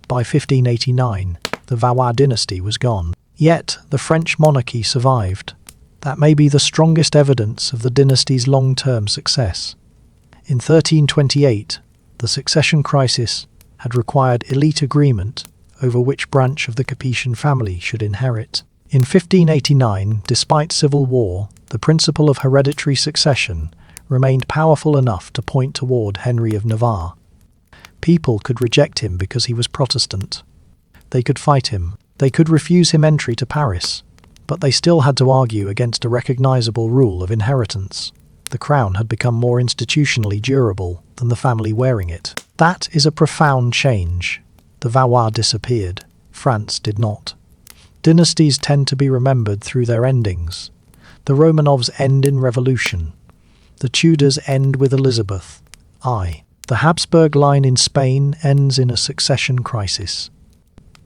By 1589, the Valois dynasty was gone. Yet, the French monarchy survived. That may be the strongest evidence of the dynasty's long-term success. In 1328, The succession crisis had required elite agreement over which branch of the Capetian family should inherit. In 1589, despite civil war, the principle of hereditary succession remained powerful enough to point toward Henry of Navarre. People could reject him because he was Protestant. They could fight him. They could refuse him entry to Paris. But they still had to argue against a recognizable rule of inheritance. The crown had become more institutionally durable than the family wearing it. That is a profound change. The Valois disappeared. France did not. Dynasties tend to be remembered through their endings. The Romanovs end in revolution. The Tudors end with Elizabeth I. The Habsburg line in Spain ends in a succession crisis.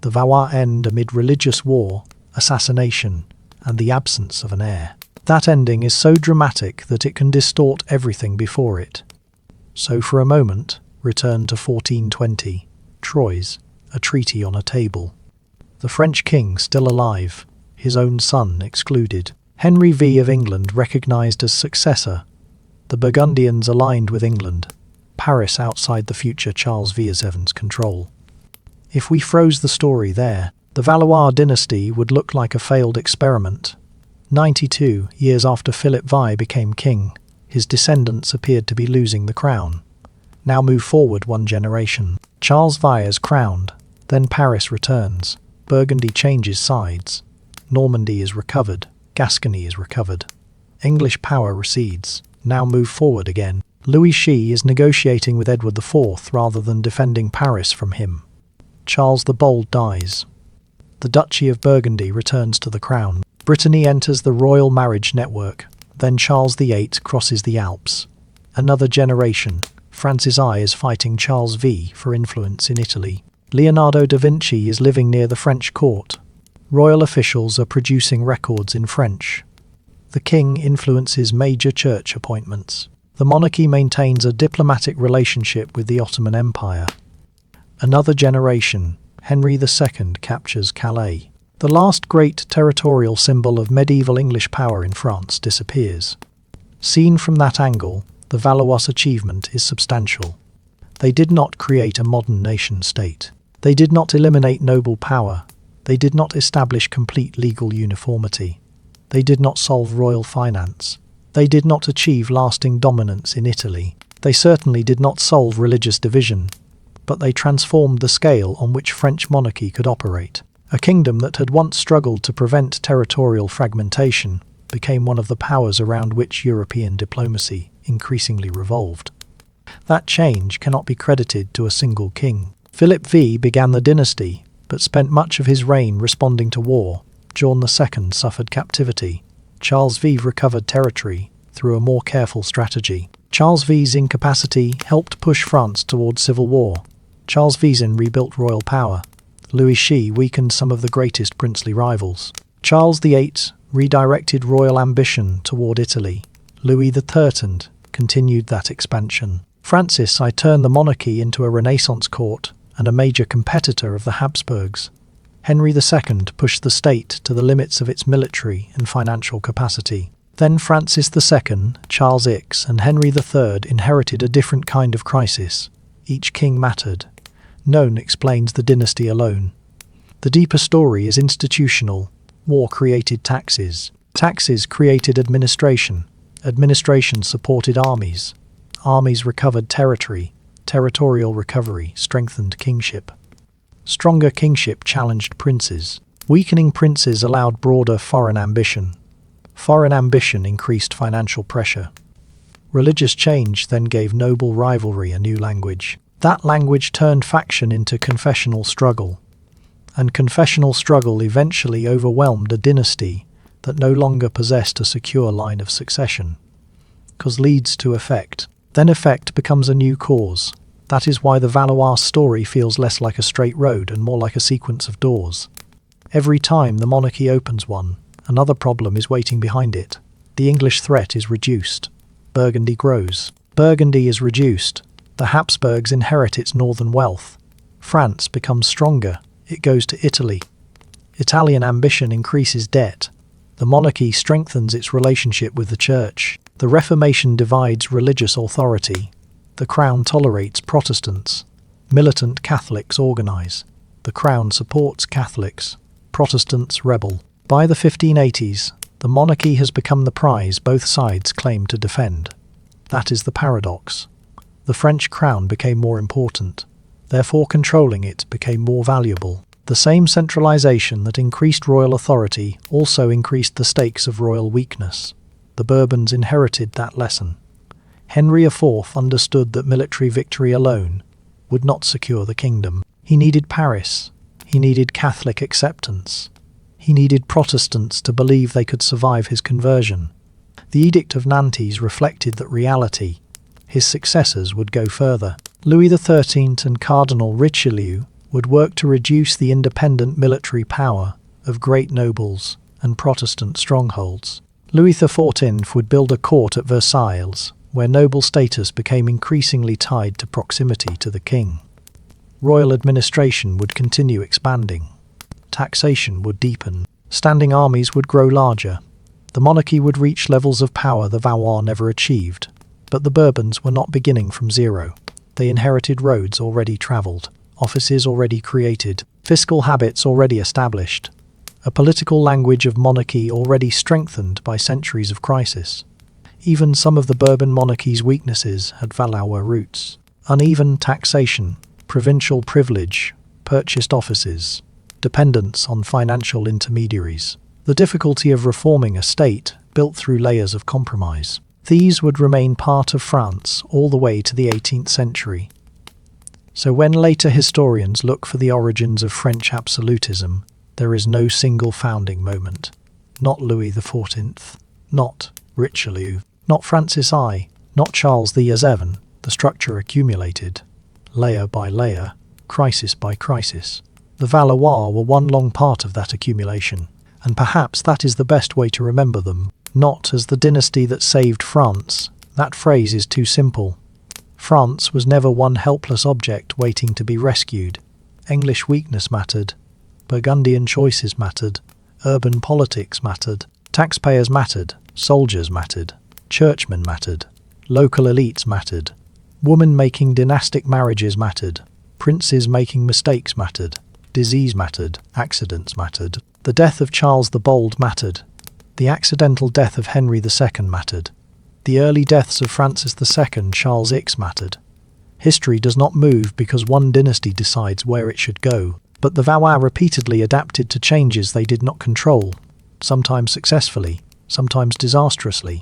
The Valois end amid religious war, assassination, and the absence of an heir. That ending is so dramatic that it can distort everything before it. So for a moment, return to 1420, Troyes, a treaty on a table. The French king still alive, his own son excluded. Henry V of England recognised as successor. The Burgundians aligned with England. Paris outside the future Charles VII's control. If we froze the story there, the Valois dynasty would look like a failed experiment. 92 years after Philip V became king, his descendants appeared to be losing the crown. Now move forward one generation. Charles V is crowned, then Paris returns. Burgundy changes sides. Normandy is recovered. Gascony is recovered. English power recedes. Now move forward again. Louis Xi is negotiating with Edward IV rather than defending Paris from him. Charles the Bold dies. The Duchy of Burgundy returns to the crown. Brittany enters the royal marriage network. Then Charles VIII crosses the Alps. Another generation. Francis I is fighting Charles V for influence in Italy. Leonardo da Vinci is living near the French court. Royal officials are producing records in French. The king influences major church appointments. The monarchy maintains a diplomatic relationship with the Ottoman Empire. Another generation. Henry II captures Calais. The last great territorial symbol of medieval English power in France disappears. Seen from that angle, the Valois achievement is substantial. They did not create a modern nation-state. They did not eliminate noble power. They did not establish complete legal uniformity. They did not solve royal finance. They did not achieve lasting dominance in Italy. They certainly did not solve religious division. But they transformed the scale on which French monarchy could operate. A kingdom that had once struggled to prevent territorial fragmentation became one of the powers around which European diplomacy increasingly revolved. That change cannot be credited to a single king. Philip V began the dynasty, but spent much of his reign responding to war. Joan II suffered captivity. Charles V recovered territory through a more careful strategy. Charles V's incapacity helped push France toward civil war. Charles V rebuilt royal power. Louis Xi weakened some of the greatest princely rivals. Charles VIII redirected royal ambition toward Italy. Louis XIII continued that expansion. Francis I turned the monarchy into a Renaissance court and a major competitor of the Habsburgs. Henry II pushed the state to the limits of its military and financial capacity. Then Francis II, Charles VI, and Henry III inherited a different kind of crisis. Each king mattered. None explains the dynasty alone. The deeper story is institutional. War created taxes. Taxes created administration. Administration supported armies. Armies recovered territory. Territorial recovery strengthened kingship. Stronger kingship challenged princes. Weakening princes allowed broader foreign ambition. Foreign ambition increased financial pressure. Religious change then gave noble rivalry a new language. That language turned faction into confessional struggle. And confessional struggle eventually overwhelmed a dynasty that no longer possessed a secure line of succession. Cause leads to effect. Then effect becomes a new cause. That is why the Valois story feels less like a straight road and more like a sequence of doors. Every time the monarchy opens one, another problem is waiting behind it. The English threat is reduced. Burgundy grows. Burgundy is reduced. The Habsburgs inherit its northern wealth. France becomes stronger. It goes to Italy. Italian ambition increases debt. The monarchy strengthens its relationship with the church. The Reformation divides religious authority. The crown tolerates Protestants. Militant Catholics organize. The crown supports Catholics. Protestants rebel. By the 1580s, the monarchy has become the prize both sides claim to defend. That is the paradox. The French crown became more important. Therefore, controlling it became more valuable. The same centralization that increased royal authority also increased the stakes of royal weakness. The Bourbons inherited that lesson. Henry IV understood that military victory alone would not secure the kingdom. He needed Paris. He needed Catholic acceptance. He needed Protestants to believe they could survive his conversion. The Edict of Nantes reflected that reality. His successors would go further. Louis XIII and Cardinal Richelieu would work to reduce the independent military power of great nobles and Protestant strongholds. Louis XIV would build a court at Versailles, where noble status became increasingly tied to proximity to the king. Royal administration would continue expanding. Taxation would deepen. Standing armies would grow larger. The monarchy would reach levels of power the Valois never achieved. But the Bourbons were not beginning from zero. They inherited roads already travelled, offices already created, fiscal habits already established, a political language of monarchy already strengthened by centuries of crisis. Even some of the Bourbon monarchy's weaknesses had Valois roots. Uneven taxation, provincial privilege, purchased offices, dependence on financial intermediaries, the difficulty of reforming a state built through layers of compromise. These would remain part of France all the way to the 18th century. So when later historians look for the origins of French absolutism, there is no single founding moment. Not Louis XIV, not Richelieu, not Francis I, not Charles VII. The structure accumulated, layer by layer, crisis by crisis. The Valois were one long part of that accumulation, and perhaps that is the best way to remember them, not as the dynasty that saved France. That phrase is too simple. France was never one helpless object waiting to be rescued. English weakness mattered. Burgundian choices mattered. Urban politics mattered. Taxpayers mattered. Soldiers mattered. Churchmen mattered. Local elites mattered. Women making dynastic marriages mattered. Princes making mistakes mattered. Disease mattered. Accidents mattered. The death of Charles the Bold mattered. The accidental death of Henry II mattered. The early deaths of Francis II, Charles VI mattered. History does not move because one dynasty decides where it should go, but the Valois repeatedly adapted to changes they did not control, sometimes successfully, sometimes disastrously.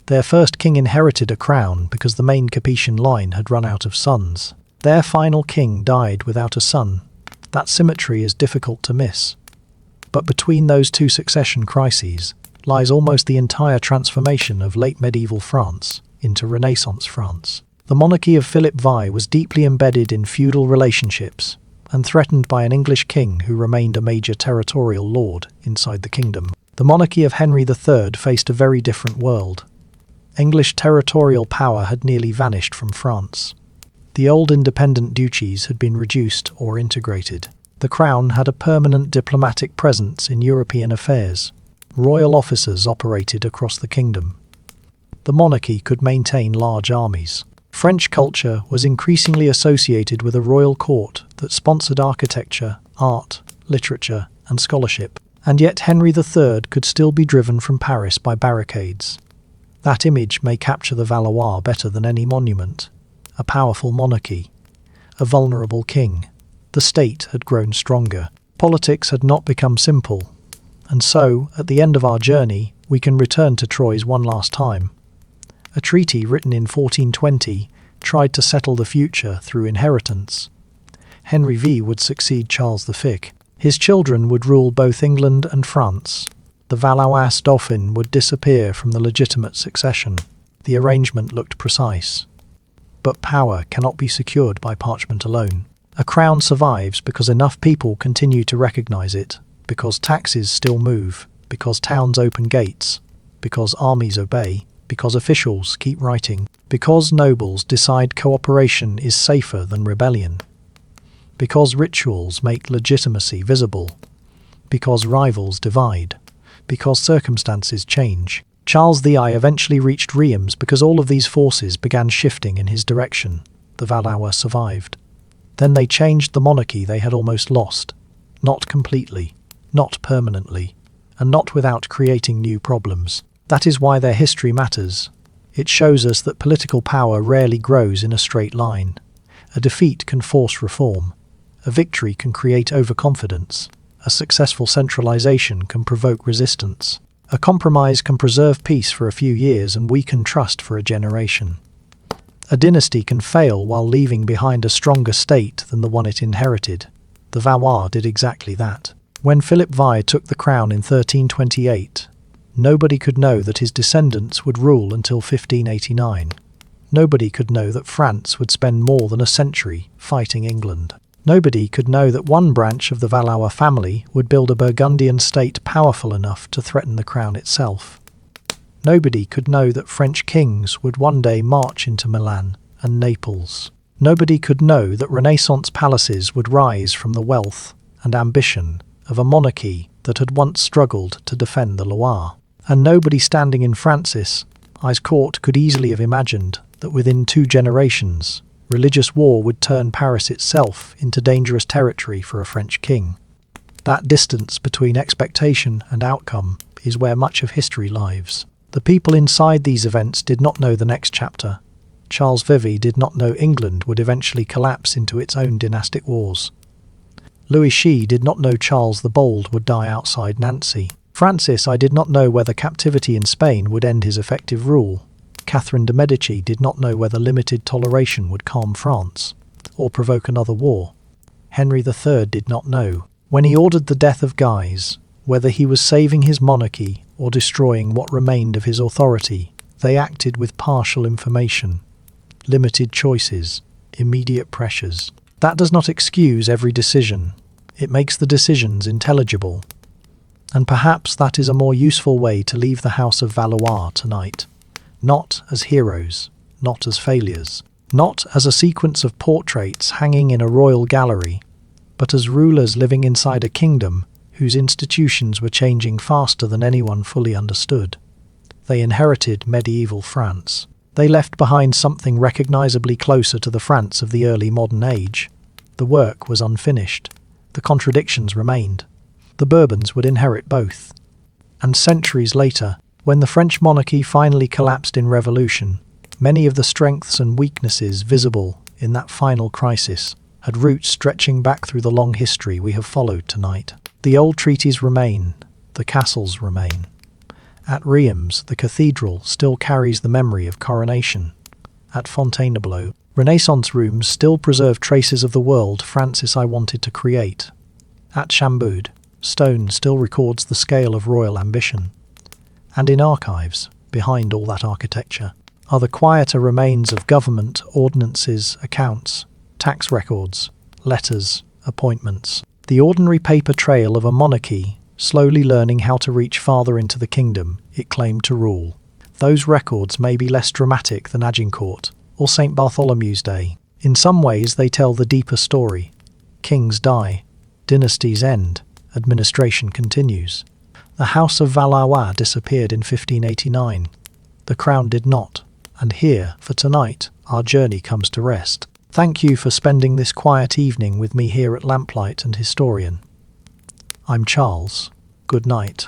Their first king inherited a crown because the main Capetian line had run out of sons. Their final king died without a son. That symmetry is difficult to miss. But between those two succession crises lies almost the entire transformation of late medieval France into Renaissance France. The monarchy of Philip V was deeply embedded in feudal relationships and threatened by an English king who remained a major territorial lord inside the kingdom. The monarchy of Henry III faced a very different world. English territorial power had nearly vanished from France. The old independent duchies had been reduced or integrated. The crown had a permanent diplomatic presence in European affairs. Royal officers operated across the kingdom. The monarchy could maintain large armies. French culture was increasingly associated with a royal court that sponsored architecture, art, literature, and scholarship. And yet Henry III could still be driven from Paris by barricades. That image may capture the Valois better than any monument. A powerful monarchy. A vulnerable king. The state had grown stronger. Politics had not become simple. And so, at the end of our journey, we can return to Troyes one last time. A treaty written in 1420 tried to settle the future through inheritance. Henry V would succeed Charles V. His children would rule both England and France. The Valois Dauphin would disappear from the legitimate succession. The arrangement looked precise. But power cannot be secured by parchment alone. A crown survives because enough people continue to recognize it, because taxes still move, because towns open gates, because armies obey, because officials keep writing, because nobles decide cooperation is safer than rebellion, because rituals make legitimacy visible, because rivals divide, because circumstances change. Charles VI eventually reached Reims because all of these forces began shifting in his direction. The Valois survived. Then they changed the monarchy they had almost lost. Not completely, not permanently, and not without creating new problems. That is why their history matters. It shows us that political power rarely grows in a straight line. A defeat can force reform. A victory can create overconfidence. A successful centralization can provoke resistance. A compromise can preserve peace for a few years and weaken trust for a generation. A dynasty can fail while leaving behind a stronger state than the one it inherited. The Valois did exactly that. When Philip V took the crown in 1328, nobody could know that his descendants would rule until 1589. Nobody could know that France would spend more than a century fighting England. Nobody could know that one branch of the Valois family would build a Burgundian state powerful enough to threaten the crown itself. Nobody could know that French kings would one day march into Milan and Naples. Nobody could know that Renaissance palaces would rise from the wealth and ambition of a monarchy that had once struggled to defend the Loire. And nobody standing in Francis I's court could easily have imagined that within 2 generations, religious war would turn Paris itself into dangerous territory for a French king. That distance between expectation and outcome is where much of history lies. The people inside these events did not know the next chapter. Charles VII did not know England would eventually collapse into its own dynastic wars. Louis Xi did not know Charles the Bold would die outside Nancy. Francis I did not know whether captivity in Spain would end his effective rule. Catherine de' Medici did not know whether limited toleration would calm France or provoke another war. Henry III did not know, when he ordered the death of Guise, whether he was saving his monarchy or destroying what remained of his authority. They acted with partial information, limited choices, immediate pressures. That does not excuse every decision. It makes the decisions intelligible. And perhaps that is a more useful way to leave the House of Valois tonight. Not as heroes, not as failures, not as a sequence of portraits hanging in a royal gallery, but as rulers living inside a kingdom whose institutions were changing faster than anyone fully understood. They inherited medieval France. They left behind something recognizably closer to the France of the early modern age. The work was unfinished. The contradictions remained. The Bourbons would inherit both. And centuries later, when the French monarchy finally collapsed in revolution, many of the strengths and weaknesses visible in that final crisis had roots stretching back through the long history we have followed tonight. The old treaties remain. The castles remain. At Reims, the cathedral still carries the memory of coronation. At Fontainebleau, Renaissance rooms still preserve traces of the world Francis I wanted to create. At Chambord, stone still records the scale of royal ambition. And in archives, behind all that architecture, are the quieter remains of government, ordinances, accounts, tax records, letters, appointments. The ordinary paper trail of a monarchy, slowly learning how to reach farther into the kingdom it claimed to rule. Those records may be less dramatic than Agincourt or St. Bartholomew's Day. In some ways they tell the deeper story. Kings die, dynasties end, administration continues. The House of Valois disappeared in 1589. The crown did not. And here, for tonight, our journey comes to rest. Thank you for spending this quiet evening with me here at Lamplight and Historian. I'm Charles. Good night.